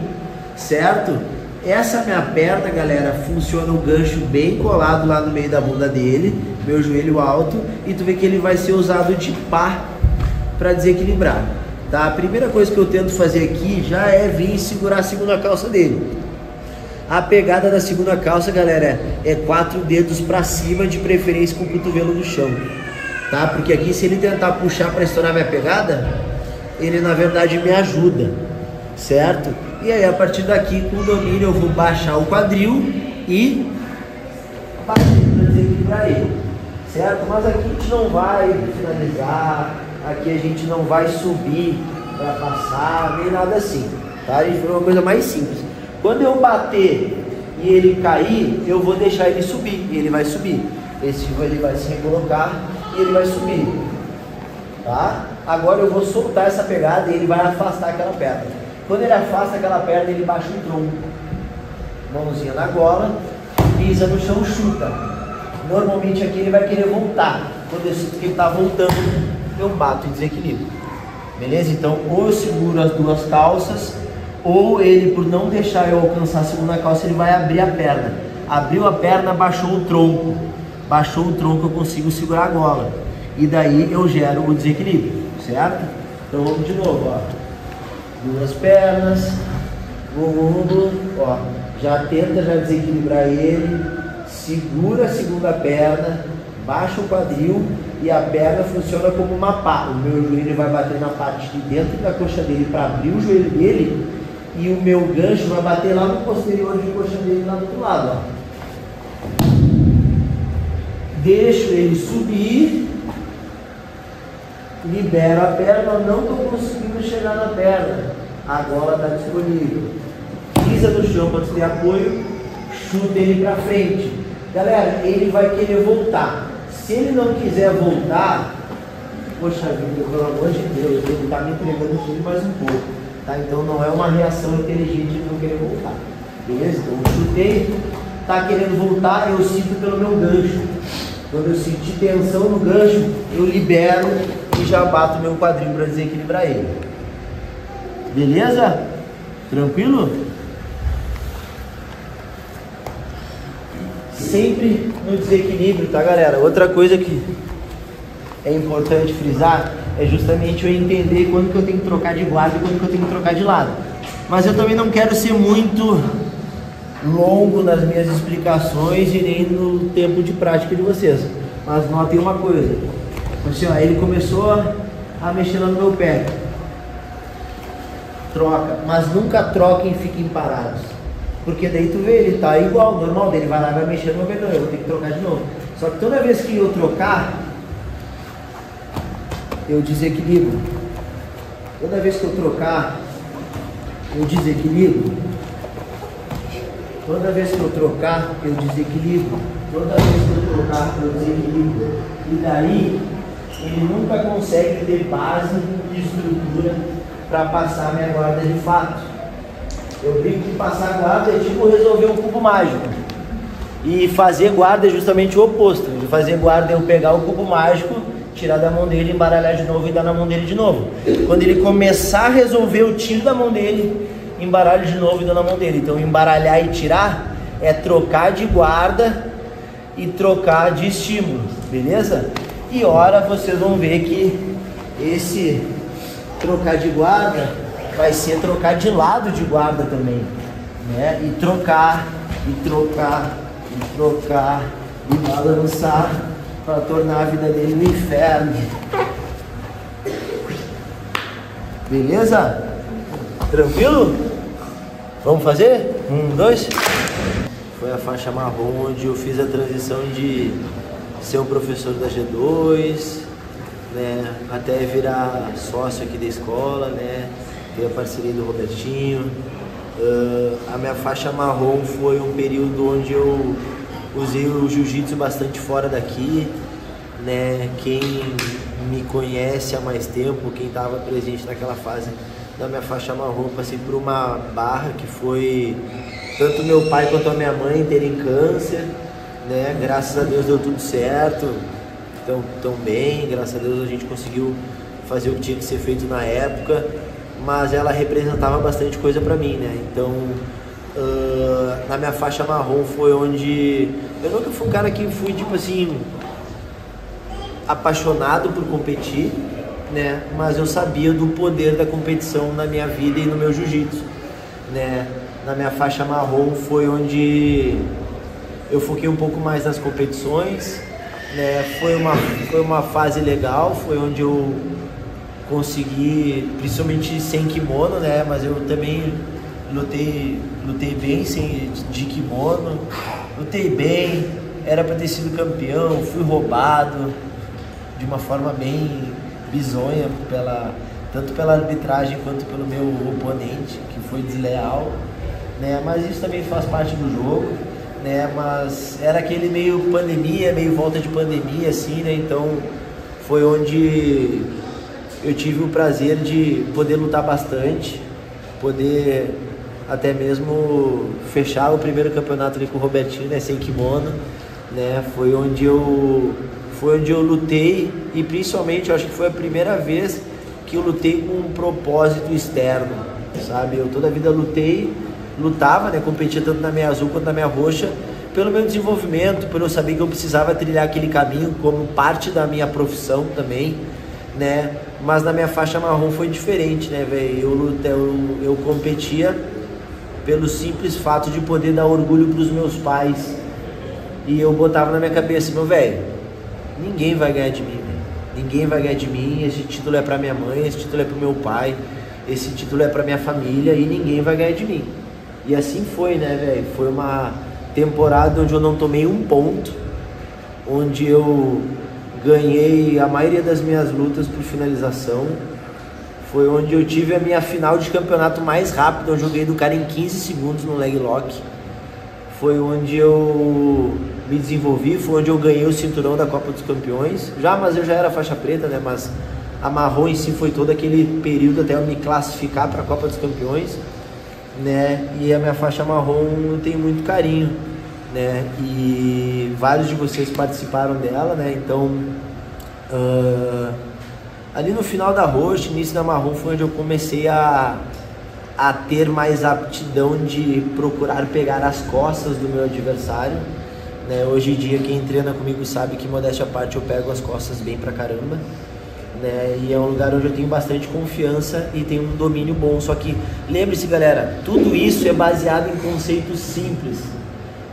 certo? Essa minha perna, galera, funciona o gancho bem colado lá no meio da bunda dele, meu joelho alto, e tu vê que ele vai ser usado de pá para desequilibrar. Tá? A primeira coisa que eu tento fazer aqui já é vir e segurar a segunda calça dele. A pegada da segunda calça, galera, é 4 dedos para cima, de preferência com o cotovelo no chão, tá? Porque aqui, se ele tentar puxar para estourar minha pegada, ele na verdade me ajuda, certo? E aí a partir daqui, com o domínio, eu vou baixar o quadril e bater para desequilibrar ele, certo? Mas aqui a gente não vai finalizar, aqui a gente não vai subir para passar, nem nada assim, tá? A gente vai uma coisa mais simples. Quando eu bater e ele cair, eu vou deixar ele subir, e ele vai subir. Ele vai se recolocar e ele vai subir, tá? Agora eu vou soltar essa pegada e ele vai afastar aquela perna. Quando ele afasta aquela perna, ele baixa o tronco, mãozinha na gola, pisa no chão, chuta. Normalmente aqui ele vai querer voltar. Quando eu sinto que ele está voltando, eu bato em desequilíbrio, beleza? Então ou eu seguro as 2 calças, ou ele, por não deixar eu alcançar a segunda calça, ele vai abrir a perna. Abriu a perna, baixou o tronco, eu consigo segurar a gola, e daí eu gero o desequilíbrio, certo? Então vamos de novo, ó. 2 pernas, ó, já tenta desequilibrar ele, segura a segunda perna, baixa o quadril e a perna funciona como uma pá. O meu joelho vai bater na parte de dentro da coxa dele para abrir o joelho dele e o meu gancho vai bater lá no posterior de coxa dele lá do outro lado, ó. Deixo ele subir, libero a perna, não estou conseguindo chegar na perna, a gola está disponível. Pisa no chão para ter apoio, chuta ele para frente. Galera, ele vai querer voltar. Se ele não quiser voltar, poxa vida, pelo amor de Deus, ele está me entregando tudo mais um pouco, tá? Então não é uma reação inteligente de não querer voltar, beleza? Então eu chutei, está querendo voltar, eu sinto pelo meu gancho. Quando eu sentir tensão no gancho, eu libero e já bato meu quadril para desequilibrar ele. Beleza? Tranquilo? Sempre no desequilíbrio, tá, galera? Outra coisa que é importante frisar é justamente eu entender quando que eu tenho que trocar de guarda e quando que eu tenho que trocar de lado. Mas eu também não quero ser muito longo nas minhas explicações e nem no tempo de prática de vocês. Mas notem uma coisa. Assim, ó, ele começou a mexer lá no meu pé. Troca, mas nunca troquem e fiquem parados. Porque daí tu vê, ele tá igual, normal, dele vai lá e vai mexer no meu pé, não, eu vou ter que trocar de novo. Só que toda vez que eu trocar, eu desequilibro. Toda vez que eu trocar, eu desequilibro. Toda vez que eu trocar, eu desequilibro. Toda vez que eu trocar, eu desequilibro. E daí, ele nunca consegue ter base e estrutura para passar a minha guarda de fato. Eu brinco que passar guarda é tipo resolver um cubo mágico. E fazer guarda é justamente o oposto. De fazer guarda é eu pegar o cubo mágico, tirar da mão dele, embaralhar de novo e dar na mão dele de novo. Quando ele começar a resolver, eu tiro da mão dele, embaralho de novo e dou na mão dele. Então embaralhar e tirar é trocar de guarda e trocar de estímulo, beleza? E ora vocês vão ver que esse trocar de guarda vai ser trocar de lado de guarda também, né? E trocar, e trocar, e trocar, e balançar para tornar a vida dele um inferno. Beleza? Tranquilo? Vamos fazer? 1, 2. Foi a faixa marrom onde eu fiz a transição de ser um professor da G2, né, até virar sócio aqui da escola, né, ter a parceria do Robertinho. A minha faixa marrom foi um período onde eu usei o jiu-jitsu bastante fora daqui, né, quem me conhece há mais tempo, quem estava presente naquela fase da minha faixa marrom, passei por uma barra que foi tanto meu pai quanto a minha mãe terem câncer, né? Graças a Deus deu tudo certo, tão bem, graças a Deus a gente conseguiu fazer o que tinha que ser feito na época, mas ela representava bastante coisa pra mim, né? Então, na minha faixa marrom foi onde eu nunca fui um cara que fui, tipo assim, apaixonado por competir, né? Mas eu sabia do poder da competição na minha vida e no meu jiu-jitsu, né? Na minha faixa marrom foi onde eu foquei um pouco mais nas competições, né? Foi uma fase legal, foi onde eu consegui, principalmente sem kimono, né? Mas eu também lutei bem de kimono, lutei bem, era para ter sido campeão, fui roubado de uma forma bem bizonha, tanto pela arbitragem quanto pelo meu oponente, que foi desleal, né? Mas isso também faz parte do jogo, né? Mas era aquele meio pandemia, meio volta de pandemia, assim, né? Então foi onde eu tive o prazer de poder lutar bastante, poder até mesmo fechar o primeiro campeonato ali com o Robertinho, né? Sem kimono, né? Foi onde eu lutei, e principalmente eu acho que foi a primeira vez que eu lutei com um propósito externo, sabe? Eu toda a vida lutava, né? Competia tanto na minha azul quanto na minha roxa, pelo meu desenvolvimento, por eu saber que eu precisava trilhar aquele caminho como parte da minha profissão também, né? Mas na minha faixa marrom foi diferente, né, velho? Eu competia pelo simples fato de poder dar orgulho para os meus pais, e eu botava na minha cabeça, meu velho, ninguém vai ganhar de mim, velho. Ninguém vai ganhar de mim. Esse título é pra minha mãe, esse título é pro meu pai, esse título é pra minha família e ninguém vai ganhar de mim. E assim foi, né, velho? Foi uma temporada onde eu não tomei um ponto, onde eu ganhei a maioria das minhas lutas por finalização. Foi onde eu tive a minha final de campeonato mais rápida, eu joguei do cara em 15 segundos no leg lock. Foi onde eu me desenvolvi, foi onde eu ganhei o cinturão da Copa dos Campeões. Mas eu já era faixa preta, né? Mas a marrom em si foi todo aquele período até eu me classificar para a Copa dos Campeões, né? E a minha faixa marrom eu tenho muito carinho, né? E vários de vocês participaram dela, né? Então, ali no final da roxa, início da marrom, foi onde eu comecei a ter mais aptidão de procurar pegar as costas do meu adversário, né? Hoje em dia quem treina comigo sabe que, modéstia à parte, eu pego as costas bem pra caramba, né? E é um lugar onde eu tenho bastante confiança e tenho um domínio bom. Só que lembre-se, galera, tudo isso é baseado em conceitos simples,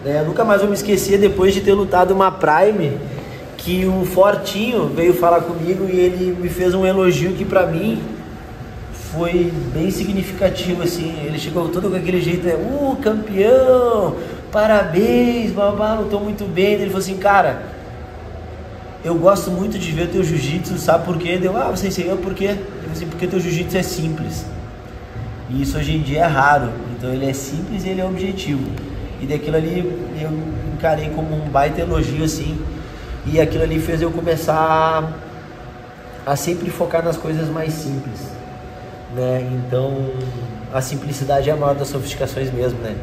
né? Eu nunca mais vou me esquecer, depois de ter lutado uma Prime, que o Fortinho veio falar comigo e ele me fez um elogio que pra mim foi bem significativo, assim. Ele chegou todo com aquele jeito, né? Campeão, parabéns, babá, lutou muito bem. Ele falou assim, cara, eu gosto muito de ver teu jiu-jitsu, sabe por quê? Deu, você ensinou por quê? Ele falou assim, porque teu jiu-jitsu é simples. E isso hoje em dia é raro. Então ele é simples e ele é objetivo. E daquilo ali eu encarei como um baita elogio, assim. E aquilo ali fez eu começar a sempre focar nas coisas mais simples, né? Então a simplicidade é a maior das sofisticações mesmo, né?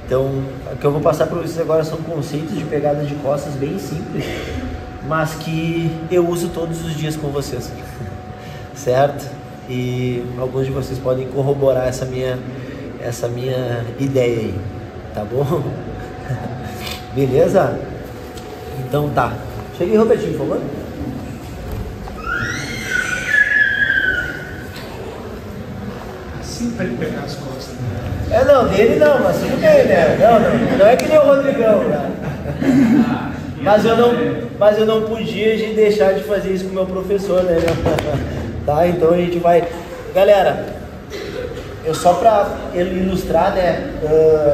Então o que eu vou passar para vocês agora são conceitos de pegada de costas bem simples, mas que eu uso todos os dias com vocês, certo? E alguns de vocês podem corroborar essa minha ideia aí, tá bom? Beleza? Então tá. Chega aí, Robertinho, por favor. Assim pra ele pegar as costas, né? Não, dele não, mas tudo bem, né? Não é que nem o Rodrigão, né? Mas eu não podia deixar de fazer isso com o meu professor, né? Tá, então a gente vai... Galera, eu só pra ilustrar, né?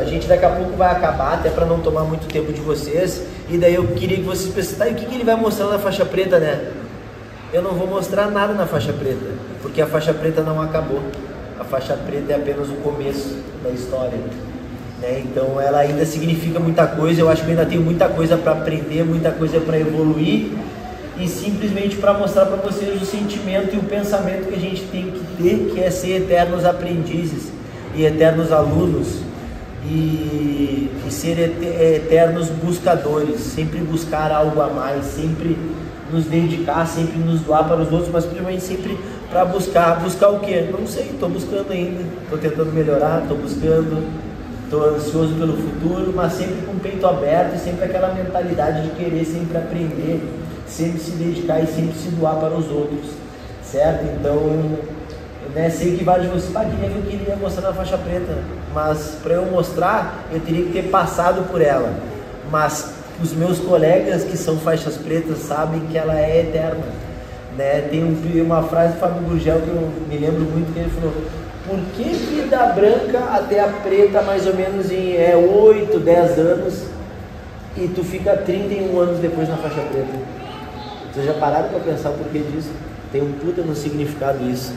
A gente daqui a pouco vai acabar, até pra não tomar muito tempo de vocês. E daí eu queria que vocês pensassem, o que ele vai mostrar na faixa preta, né? Eu não vou mostrar nada na faixa preta, porque a faixa preta não acabou. A faixa preta é apenas o começo da história, né? Então ela ainda significa muita coisa. Eu acho que eu ainda tenho muita coisa para aprender, muita coisa para evoluir, e simplesmente para mostrar para vocês o sentimento e o pensamento que a gente tem que ter, que é ser eternos aprendizes e eternos alunos, e ser eternos buscadores, sempre buscar algo a mais, sempre nos dedicar, sempre nos doar para os outros, mas principalmente sempre para buscar o quê? Não sei, estou buscando ainda, estou tentando melhorar, estou buscando, estou ansioso pelo futuro, mas sempre com o peito aberto e sempre aquela mentalidade de querer sempre aprender, sempre se dedicar e sempre se doar para os outros, certo? Então, né, sei que vários de vocês eu queria mostrar na faixa preta, mas para eu mostrar, eu teria que ter passado por ela, mas os meus colegas que são faixas pretas sabem que ela é eterna, né? Tem uma frase do Fábio Gurgel que eu me lembro muito, que ele falou: por que da branca até a preta mais ou menos em 8, 10 anos, e tu fica 31 anos depois na faixa preta? Vocês já pararam para pensar o porquê disso? Tem um puta no significado isso,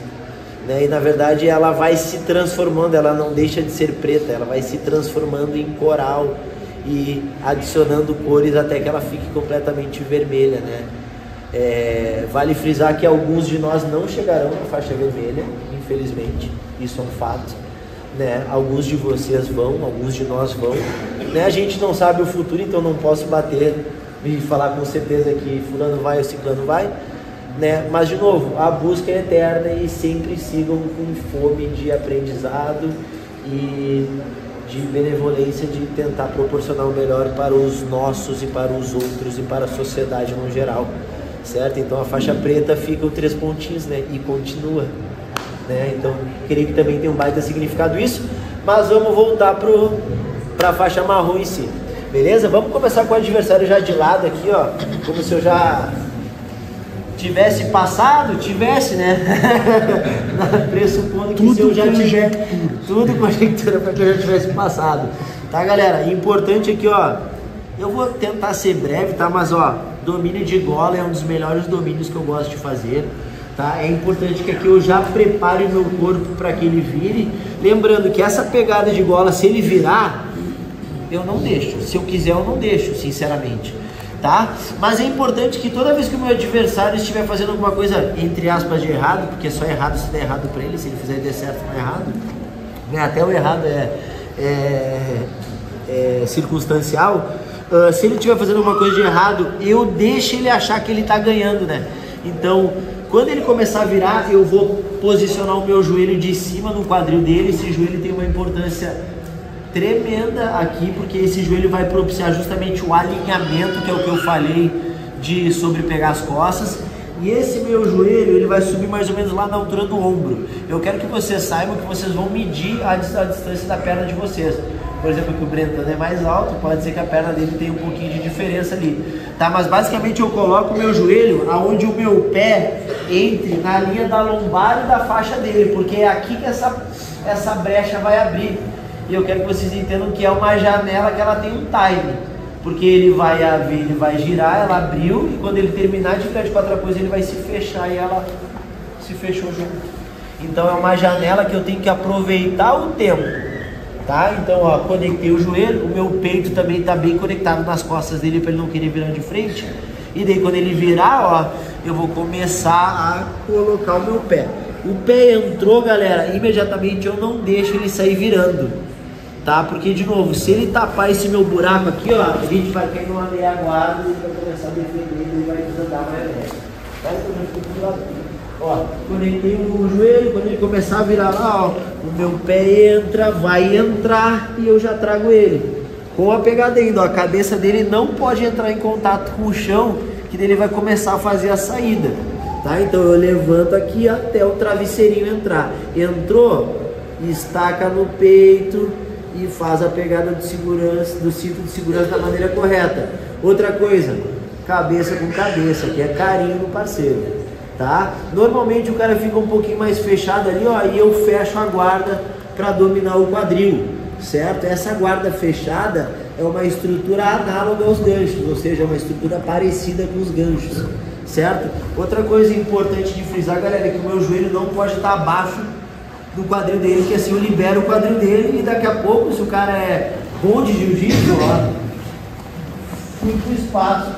né? E na verdade ela vai se transformando, ela não deixa de ser preta, ela vai se transformando em coral e adicionando cores até que ela fique completamente vermelha, né? Vale frisar que alguns de nós não chegarão na faixa vermelha, infelizmente, isso é um fato, né? Alguns de vocês vão, alguns de nós vão, né? A gente não sabe o futuro, então não posso bater e falar com certeza que fulano vai ou ciclano vai, né? Mas de novo, a busca é eterna e sempre sigam com fome de aprendizado e de benevolência, de tentar proporcionar o melhor para os nossos e para os outros e para a sociedade no geral, certo? Então a faixa preta fica o 3 pontinhos, né? E continua, né? Então creio que também tem um baita significado isso, mas vamos voltar para a faixa marrom em si, beleza? Vamos começar com o adversário já de lado aqui, ó, como se eu já tivesse passado, tivesse, né? Pressupondo que Tudo se eu já tiver conjectura. tudo conjectura para que eu já tivesse passado. Tá, galera? Importante aqui, ó. Eu vou tentar ser breve, tá? Mas, ó, domínio de gola é um dos melhores domínios que eu gosto de fazer, tá? É importante que aqui eu já prepare o meu corpo para que ele vire. Lembrando que essa pegada de gola, se ele virar, eu não deixo. Se eu quiser, eu não deixo, sinceramente. Tá? Mas é importante que toda vez que o meu adversário estiver fazendo alguma coisa, entre aspas, de errado, porque é só errado se der errado para ele, se ele fizer der certo não é errado, né? Até o errado é circunstancial. Se ele estiver fazendo alguma coisa de errado, eu deixo ele achar que ele está ganhando, né? Então, quando ele começar a virar, eu vou posicionar o meu joelho de cima no quadril dele. Esse joelho tem uma importância tremenda aqui, porque esse joelho vai propiciar justamente o alinhamento, que é o que eu falei sobre pegar as costas. E esse meu joelho, ele vai subir mais ou menos lá na altura do ombro. Eu quero que vocês saibam que vocês vão medir a distância da perna de vocês. Por exemplo, que o Brentano é mais alto, pode ser que a perna dele tenha um pouquinho de diferença ali, tá? Mas basicamente eu coloco o meu joelho aonde o meu pé entre na linha da lombar e da faixa dele, porque é aqui que essa brecha vai abrir. E eu quero que vocês entendam que é uma janela que ela tem um time, porque ele vai girar, ela abriu, e quando ele terminar de virar de quatro coisas, ele vai se fechar e ela se fechou junto. Então é uma janela que eu tenho que aproveitar o tempo, tá? Então, ó, conectei o joelho, o meu peito também tá bem conectado nas costas dele para ele não querer virar de frente. E daí quando ele virar, ó, eu vou começar a colocar o meu pé. O pé entrou, galera, imediatamente eu não deixo ele sair virando, tá? Porque, de novo, se ele tapar esse meu buraco aqui, ó, a gente vai cair numa meia guarda e vai começar a defender, ele vai desandar mais leve. Tá? Então, eu fico do lado. Ó, conectei o joelho, quando ele começar a virar lá, ó, o meu pé entra, vai entrar e eu já trago ele. Com a pegada ainda, ó, a cabeça dele não pode entrar em contato com o chão, que daí ele vai começar a fazer a saída. Tá? Então eu levanto aqui até o travesseirinho entrar. Entrou, estaca no peito e faz a pegada de segurança, do cinto de segurança da maneira correta. Outra coisa, cabeça com cabeça, que é carinho no parceiro, tá? Normalmente o cara fica um pouquinho mais fechado ali, ó, e eu fecho a guarda para dominar o quadril, certo? Essa guarda fechada é uma estrutura análoga aos ganchos, ou seja, uma estrutura parecida com os ganchos, certo? Outra coisa importante de frisar, galera, é que o meu joelho não pode estar abaixo do quadril dele, que assim eu libero o quadril dele e daqui a pouco, se o cara é bom de jiu-jitsu, ó, fui pro espaço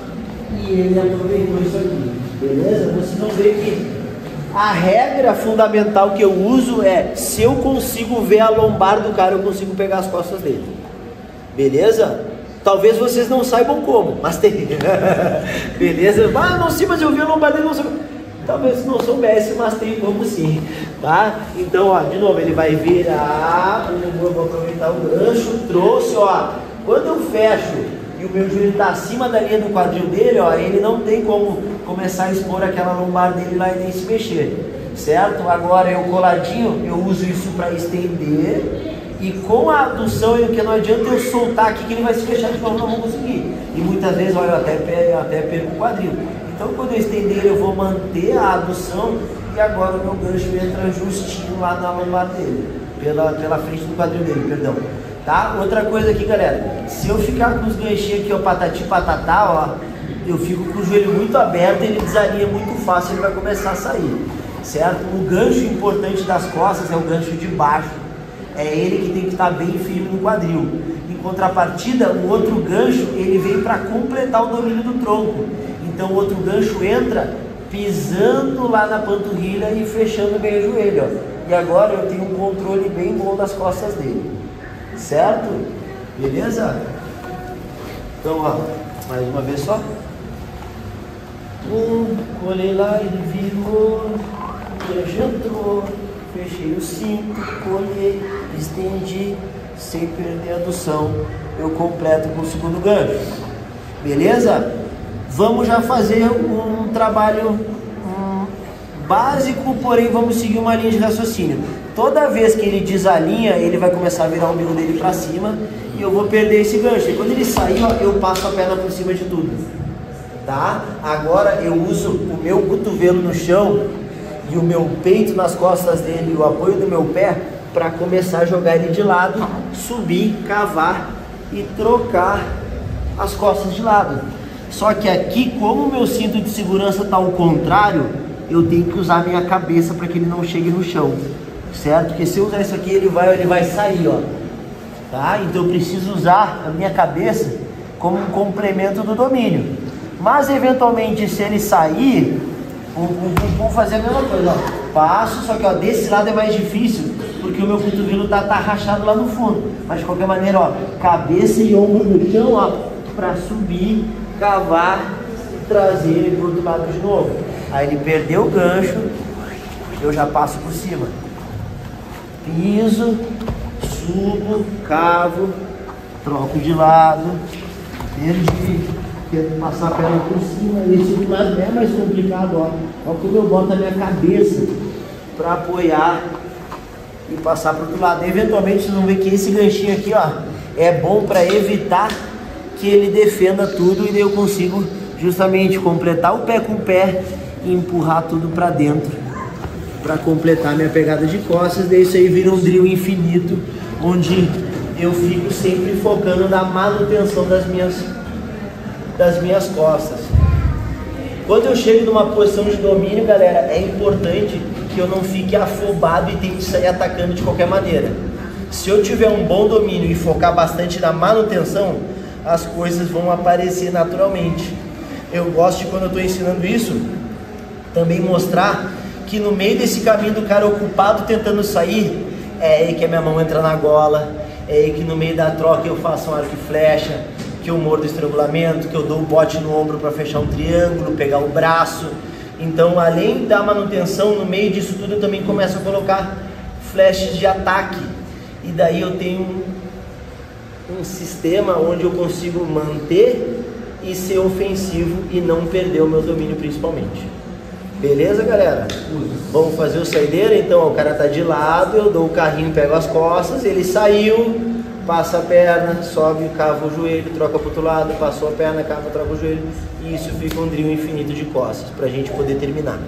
e ele aproveitou isso aqui, beleza? Vocês vão ver que a regra fundamental que eu uso é, se eu consigo ver a lombar do cara, eu consigo pegar as costas dele, beleza? Talvez vocês não saibam como, mas tem. Beleza? Ah, não sei, mas eu vi a lombar dele, não sei. Talvez não soubesse, mas tem como sim, tá? Então, ó, de novo, ele vai virar, eu vou aproveitar o gancho, trouxe, ó. Quando eu fecho e o meu joelho tá acima da linha do quadril dele, ó, ele não tem como começar a expor aquela lombar dele lá e nem se mexer, certo? Agora, eu coladinho, eu uso isso para estender. E com a adução, que não adianta eu soltar aqui que ele vai se fechar de novo, não vou conseguir. E muitas vezes, olha, eu até perco o quadril. Então, quando eu estender, eu vou manter a adução e agora o meu gancho entra justinho lá na lombar dele, pela frente do quadril dele, perdão. Tá? Outra coisa aqui, galera, se eu ficar com os ganchinhos aqui, ó, patati patatá, ó, eu fico com o joelho muito aberto, ele desalinha muito fácil, ele vai começar a sair, certo? O gancho importante das costas é o gancho de baixo. É ele que tem que estar bem firme no quadril. Em contrapartida, o outro gancho, ele vem para completar o domínio do tronco. Então o outro gancho entra pisando lá na panturrilha e fechando bem o joelho, ó. E agora eu tenho um controle bem bom das costas dele. Certo? Beleza? Então, ó, mais uma vez só. Colei lá, ele virou, ele entrou. Fechei o cinto, colhei, estendi, sem perder a adução, eu completo com o segundo gancho, beleza? Vamos já fazer um trabalho básico, porém vamos seguir uma linha de raciocínio. Toda vez que ele desalinha, ele vai começar a virar o umbigo dele para cima e eu vou perder esse gancho. E quando ele sair, ó, eu passo a perna por cima de tudo, tá? Agora eu uso o meu cotovelo no chão e o meu peito nas costas dele e o apoio do meu pé para começar a jogar ele de lado, subir, cavar e trocar as costas de lado. Só que aqui, como o meu cinto de segurança está ao contrário, eu tenho que usar a minha cabeça para que ele não chegue no chão, certo? Porque se eu usar isso aqui, ele vai sair, ó, tá? Então eu preciso usar a minha cabeça como um complemento do domínio. Mas eventualmente, se ele sair, vou fazer a mesma coisa, ó. Passo, só que ó, desse lado é mais difícil, porque o meu cotovelo tá rachado lá no fundo. Mas de qualquer maneira, ó, cabeça e ombro no chão, ó, para subir, cavar e trazer ele pro outro lado de novo. Aí ele perdeu o gancho, eu já passo por cima. Piso, subo, cavo, troco de lado, tento passar a perna por cima. Esse outro lado é mais complicado, ó. Ó como eu boto a minha cabeça para apoiar e passar para o outro lado. Eventualmente vocês vão ver que esse ganchinho aqui, ó, é bom para evitar que ele defenda tudo e daí eu consigo justamente completar o pé com o pé e empurrar tudo para dentro para completar minha pegada de costas. Daí isso aí vira um drill infinito, onde eu fico sempre focando na manutenção das minhas costas. Quando eu chego numa posição de domínio, galera, é importante que eu não fique afobado e tente sair atacando de qualquer maneira. Se eu tiver um bom domínio e focar bastante na manutenção, as coisas vão aparecer naturalmente. Eu gosto de, quando eu estou ensinando isso, também mostrar que no meio desse caminho do cara ocupado tentando sair, é aí que a minha mão entra na gola, é aí que no meio da troca eu faço um arco e flecha, que eu mordo o estrangulamento, que eu dou o bote no ombro para fechar um triângulo, pegar o braço. Então, além da manutenção, no meio disso tudo eu também começo a colocar flashes de ataque. E daí eu tenho um sistema onde eu consigo manter e ser ofensivo e não perder o meu domínio principalmente. Beleza, galera? Vamos fazer o saideira? Então, ó, o cara tá de lado, eu dou o carrinho, pego as costas, ele saiu, passa a perna, sobe, cava o joelho, troca pro outro lado, passou a perna, cava, troca o joelho, e isso fica um drill infinito de costas, pra gente poder terminar.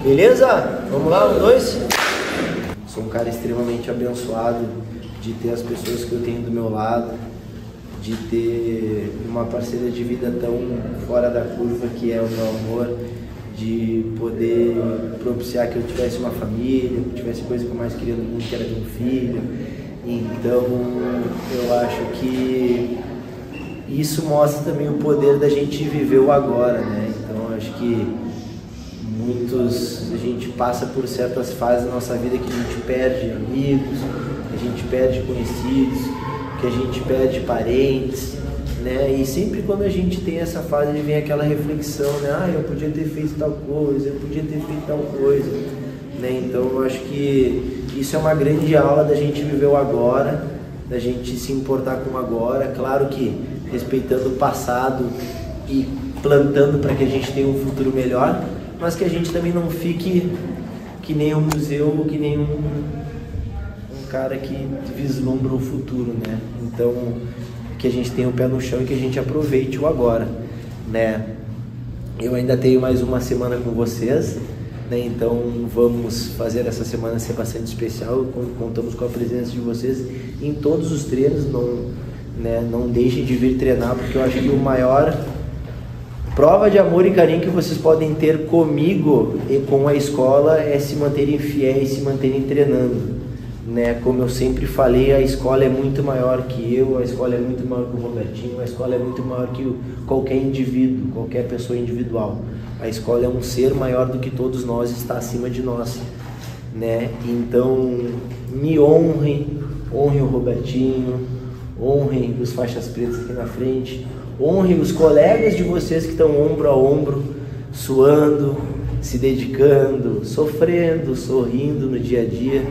Beleza? Vamos lá, 1, 2. Sou um cara extremamente abençoado de ter as pessoas que eu tenho do meu lado, de ter uma parceira de vida tão fora da curva que é o meu amor, de poder propiciar que eu tivesse uma família, que eu tivesse coisa que eu mais queria no mundo, que era ter um filho. Então eu acho que isso mostra também o poder da gente viver o agora, né? Então eu acho que a gente passa por certas fases da nossa vida que a gente perde amigos, que a gente perde conhecidos, que a gente perde parentes, né? E sempre quando a gente tem essa fase, vem aquela reflexão, né? Ah, eu podia ter feito tal coisa, eu podia ter feito tal coisa, né? Então eu acho que isso é uma grande aula da gente viver o agora, da gente se importar com o agora, claro que respeitando o passado e plantando para que a gente tenha um futuro melhor, mas que a gente também não fique que nem um museu, que nem um cara que vislumbra o futuro, né? Então, que a gente tenha o pé no chão e que a gente aproveite o agora, né? Eu ainda tenho mais uma semana com vocês, né? Então vamos fazer essa semana ser bastante especial. Contamos com a presença de vocês em todos os treinos, não deixem de vir treinar, porque eu acho que o maior prova de amor e carinho que vocês podem ter comigo e com a escola é se manterem fiéis, se manterem treinando, né? Como eu sempre falei, a escola é muito maior que eu, a escola é muito maior que o Robertinho, a escola é muito maior que qualquer indivíduo, qualquer pessoa individual. A escola é um ser maior do que todos nós, está acima de nós, né? Então me honrem o Robertinho, honrem os faixas pretas aqui na frente, honrem os colegas de vocês que estão ombro a ombro, suando, se dedicando, sofrendo, sorrindo no dia a dia,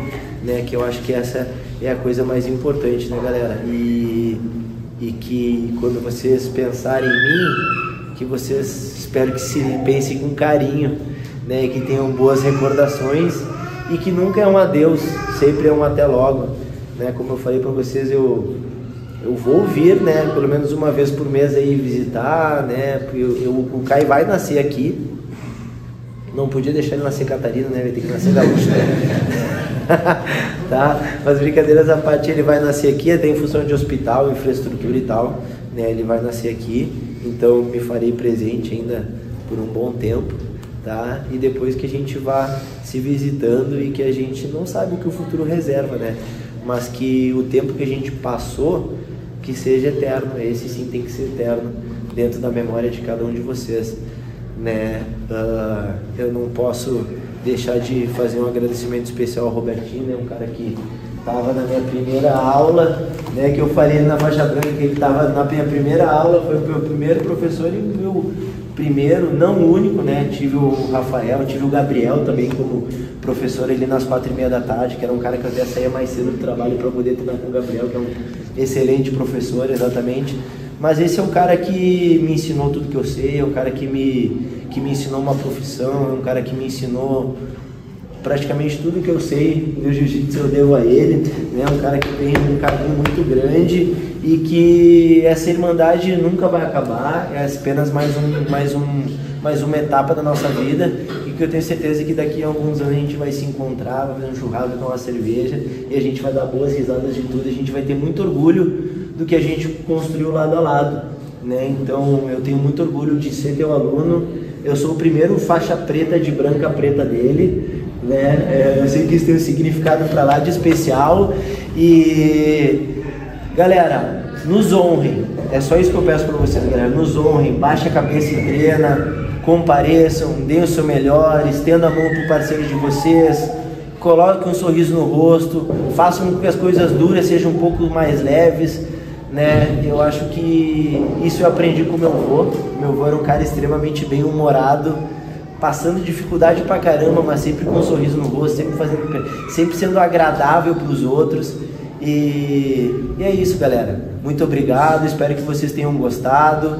né? Que eu acho que essa é a coisa mais importante, né, galera? E que quando vocês pensarem em mim, que vocês, espero que se pensem com carinho, né? Que tenham boas recordações e que nunca é um adeus, sempre é um até logo, né? Como eu falei para vocês, eu vou vir, né, pelo menos uma vez por mês aí visitar, né, o Caio vai nascer aqui, não podia deixar ele nascer Catarina, né, vai ter que nascer Gaúcho, né? Tá? Mas brincadeiras à parte, ele vai nascer aqui, até em função de hospital, infraestrutura e tal, né, ele vai nascer aqui, então me farei presente ainda por um bom tempo, tá? E depois que a gente vá se visitando e que a gente não sabe o que o futuro reserva, né, mas que o tempo que a gente passou, que seja eterno. Esse sim tem que ser eterno dentro da memória de cada um de vocês, né? Eu não posso deixar de fazer um agradecimento especial ao Robertinho, né? Um cara que estava na minha primeira aula, né? Que eu falei na faixa branca que ele estava na minha primeira aula, foi o meu primeiro professor e o meu primeiro, não único, né? Tive o Rafael, tive o Gabriel também como professor ali nas 4h30 da tarde, que era um cara que eu até saía mais cedo do trabalho para poder treinar com o Gabriel, que é um excelente professor, exatamente. Mas esse é um cara que me ensinou tudo que eu sei, é um cara que me ensinou uma profissão, é um cara que me ensinou praticamente tudo que eu sei do jiu-jitsu eu devo a ele, né? Um cara que tem um carinho muito grande e que essa irmandade nunca vai acabar, é apenas mais uma etapa da nossa vida e que eu tenho certeza que daqui a alguns anos a gente vai se encontrar, vai fazer um churrasco, tomar uma cerveja e a gente vai dar boas risadas de tudo, a gente vai ter muito orgulho do que a gente construiu lado a lado, né? Então eu tenho muito orgulho de ser teu aluno, eu sou o primeiro faixa preta de branca preta dele, né? Eu sei que isso tem um significado para lá de especial e galera, nos honrem, é só isso que eu peço para vocês, galera, nos honrem, baixa a cabeça e treina, compareçam, deem o seu melhor, estenda a mão para o parceiro de vocês, coloquem um sorriso no rosto, façam com que as coisas duras sejam um pouco mais leves, né? Eu acho que isso eu aprendi com meu avô era um cara extremamente bem humorado, passando dificuldade pra caramba, mas sempre com um sorriso no rosto, sempre sendo agradável para os outros. E é isso, galera. Muito obrigado, espero que vocês tenham gostado.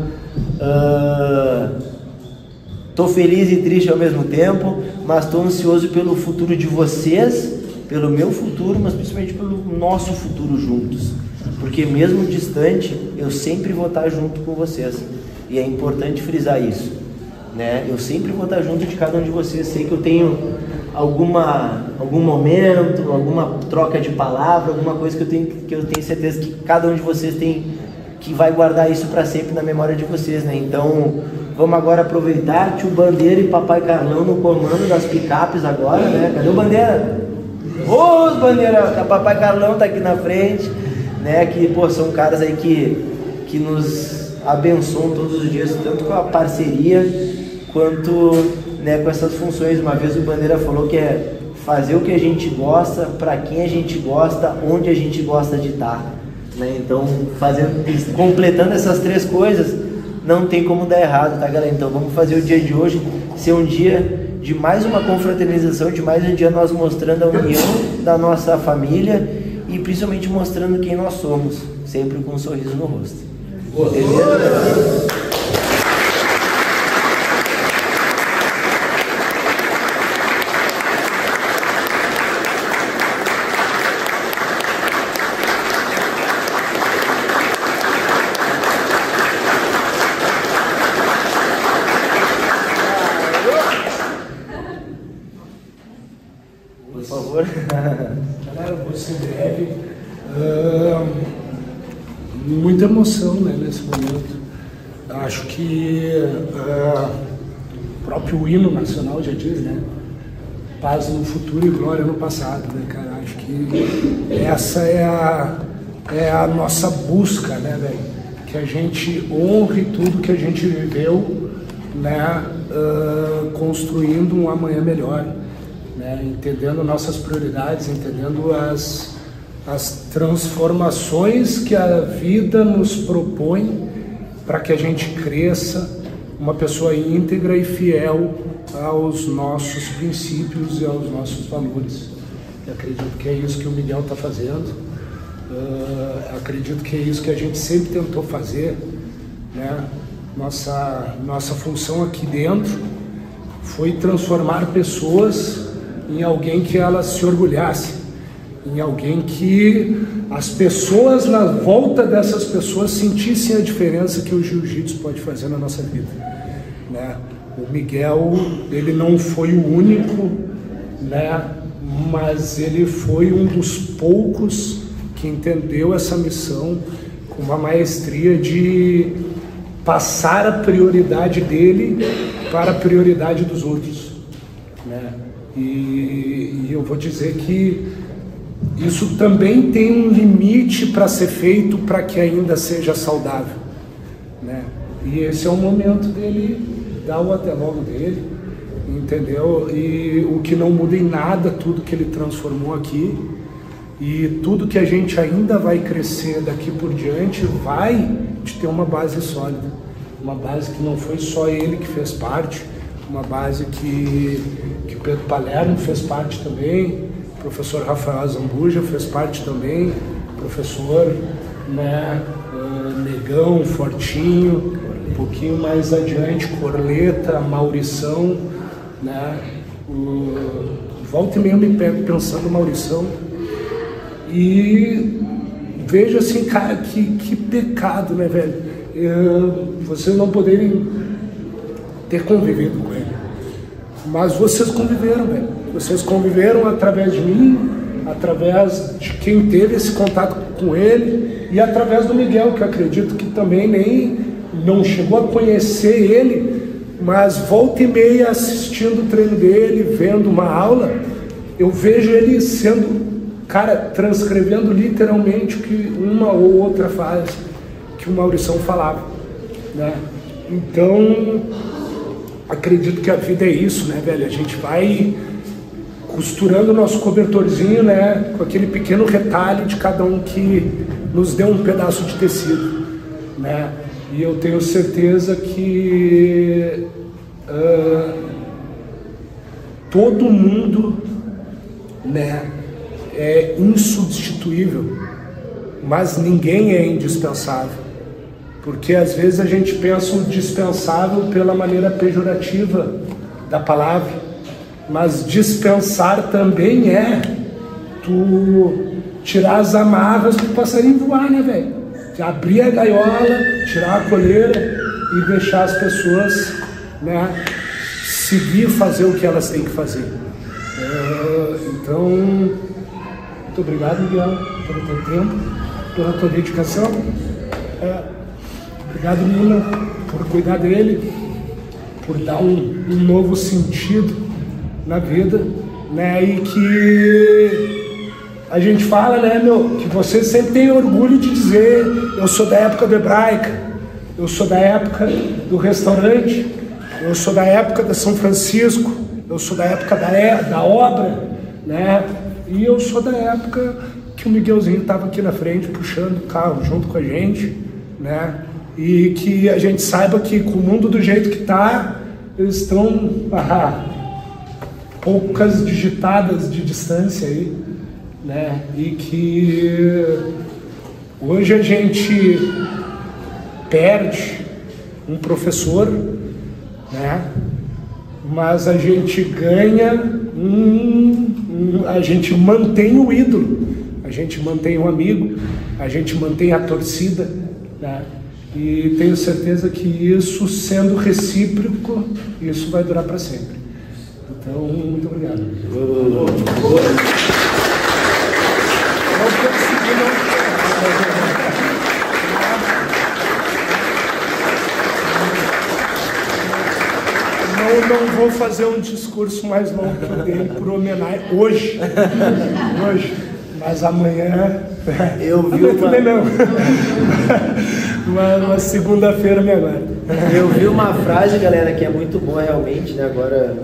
Tô feliz e triste ao mesmo tempo, mas tô ansioso pelo futuro de vocês, pelo meu futuro, mas principalmente pelo nosso futuro juntos. Porque mesmo distante, eu sempre vou estar junto com vocês. E é importante frisar isso, né? Eu sempre vou estar junto de cada um de vocês. Sei que eu tenho algum momento, alguma troca de palavra, alguma coisa que eu tenho certeza que cada um de vocês tem, que vai guardar isso para sempre na memória de vocês, né? Então, vamos agora aproveitar, tio Bandeira e papai Carlão no comando das picapes agora, né? Cadê o Bandeira? Ô, Bandeira! O papai Carlão tá aqui na frente, né? Que, pô, são caras aí que nos abençoam todos os dias, tanto com a parceria, quanto, né, com essas funções. Uma vez o Bandeira falou que é fazer o que a gente gosta, para quem a gente gosta, onde a gente gosta de estar, né? Então, completando essas três coisas, não tem como dar errado, tá, galera? Então vamos fazer o dia de hoje ser um dia de mais uma confraternização, de mais um dia nós mostrando a união da nossa família e principalmente mostrando quem nós somos, sempre com um sorriso no rosto. Beleza? Por favor. Galera, vou ser breve. Muita emoção, né, nesse momento. Acho que o próprio hino nacional já diz, né? Paz no futuro e glória no passado, né, cara? Acho que essa é a nossa busca, né, velho? Que a gente honre tudo que a gente viveu, né? Construindo um amanhã melhor, né? Entendendo nossas prioridades, entendendo as transformações que a vida nos propõe para que a gente cresça uma pessoa íntegra e fiel aos nossos princípios e aos nossos valores. Eu acredito que é isso que o Miguel está fazendo, acredito que é isso que a gente sempre tentou fazer, né? Nossa função aqui dentro foi transformar pessoas em alguém que elas se orgulhassem. em alguém que as pessoas na volta dessas pessoas sentissem a diferença que o jiu-jitsu pode fazer na nossa vida, né? O Miguel, ele não foi o único, né? Mas ele foi um dos poucos que entendeu essa missão com uma maestria de passar a prioridade dele para a prioridade dos outros, né? E eu vou dizer que isso também tem um limite para ser feito para que ainda seja saudável, né? E esse é o momento dele dar o até logo dele, entendeu? E o que não muda em nada, tudo que ele transformou aqui e tudo que a gente ainda vai crescer daqui por diante vai ter uma base sólida, uma base que não foi só ele que fez parte, uma base que Pedro Palermo fez parte também, o professor Rafael Zambuja fez parte também, professor, né, Negão, Fortinho, um pouquinho mais adiante, Corleta, Maurição, né? Volta e meia eu me pego pensando no Maurição e vejo assim, cara, que pecado, né, velho? Vocês não poderem ter convivido com ele, mas vocês conviveram, velho. Vocês conviveram através de mim, através de quem teve esse contato com ele e através do Miguel, que eu acredito que também nem não chegou a conhecer ele, mas volta e meia assistindo o treino dele, vendo uma aula, eu vejo ele sendo, cara, transcrevendo literalmente o que uma ou outra frase que o Maurição falava, né? Então, acredito que a vida é isso, né, velho? A gente vai costurando o nosso cobertorzinho, né, com aquele pequeno retalho de cada um que nos deu um pedaço de tecido, né? E eu tenho certeza que todo mundo, né, é insubstituível, mas ninguém é indispensável. Porque às vezes a gente pensa o dispensável pela maneira pejorativa da palavra, mas dispensar também é tu tirar as amarras do passarinho voar, né, velho? Abrir a gaiola, tirar a coleira e deixar as pessoas, né, seguir fazer o que elas têm que fazer. Então, muito obrigado, Miguel, pelo teu tempo, pela tua dedicação. Obrigado, Nina, por cuidar dele, por dar um novo sentido na vida, né? E que a gente fala, né, meu, que você sempre tem orgulho de dizer: eu sou da época do Hebraica, eu sou da época do restaurante, eu sou da época da São Francisco, eu sou da época da obra, né? E eu sou da época que o Miguelzinho estava aqui na frente puxando o carro junto com a gente, né? E que a gente saiba que com o mundo do jeito que está, eles estão a poucas digitadas de distância aí, né? E que hoje a gente perde um professor, né? Mas a gente ganha a gente mantém o ídolo, a gente mantém o amigo, a gente mantém a torcida, né? E tenho certeza que isso, sendo recíproco, isso vai durar para sempre. Então, muito obrigado. Não vou fazer um discurso mais longo que o dele por homenagem hoje, mas amanhã eu vi uma segunda-feira me aguarda. Eu vi uma frase, galera, que é muito boa realmente, né? Agora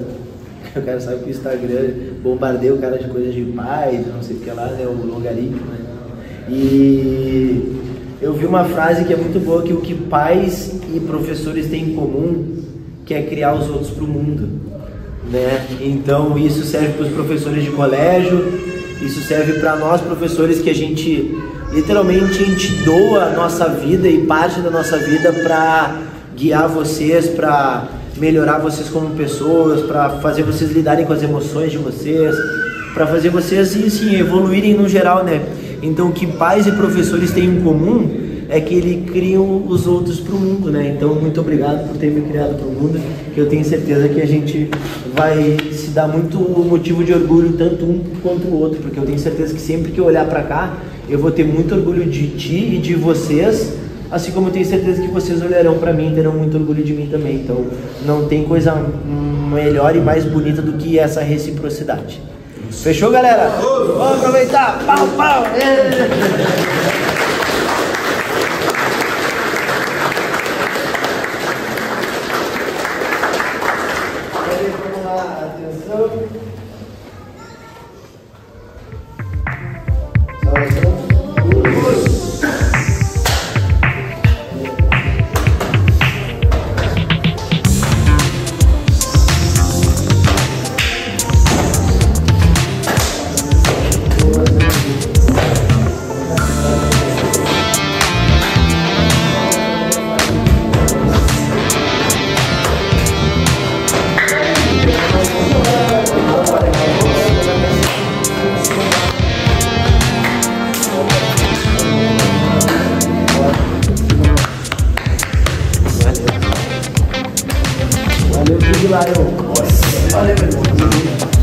o cara sabe que o Instagram bombardeia o cara de coisas de paz, não sei o que lá, né? O logaritmo, né? E eu vi uma frase que é muito boa, que o que pais e professores têm em comum que é criar os outros para o mundo, né? Então isso serve para os professores de colégio, isso serve para nós professores, que a gente literalmente doa a nossa vida e parte da nossa vida para guiar vocês, para melhorar vocês como pessoas, para fazer vocês lidarem com as emoções de vocês, para fazer vocês assim, evoluírem no geral, né? Então o que pais e professores têm em comum é que eles criam os outros para o mundo, né? Então muito obrigado por ter me criado para o mundo, que eu tenho certeza que a gente vai se dar muito motivo de orgulho, tanto um quanto o outro, porque eu tenho certeza que sempre que eu olhar para cá, eu vou ter muito orgulho de ti e de vocês, assim como eu tenho certeza que vocês olharão para mim e terão muito orgulho de mim também. Então não tem coisa melhor e mais bonita do que essa reciprocidade. Fechou, galera? Vamos aproveitar! Pau, pau! Vamos lá, atenção. Valeu, Lion. Valeu, meu irmão.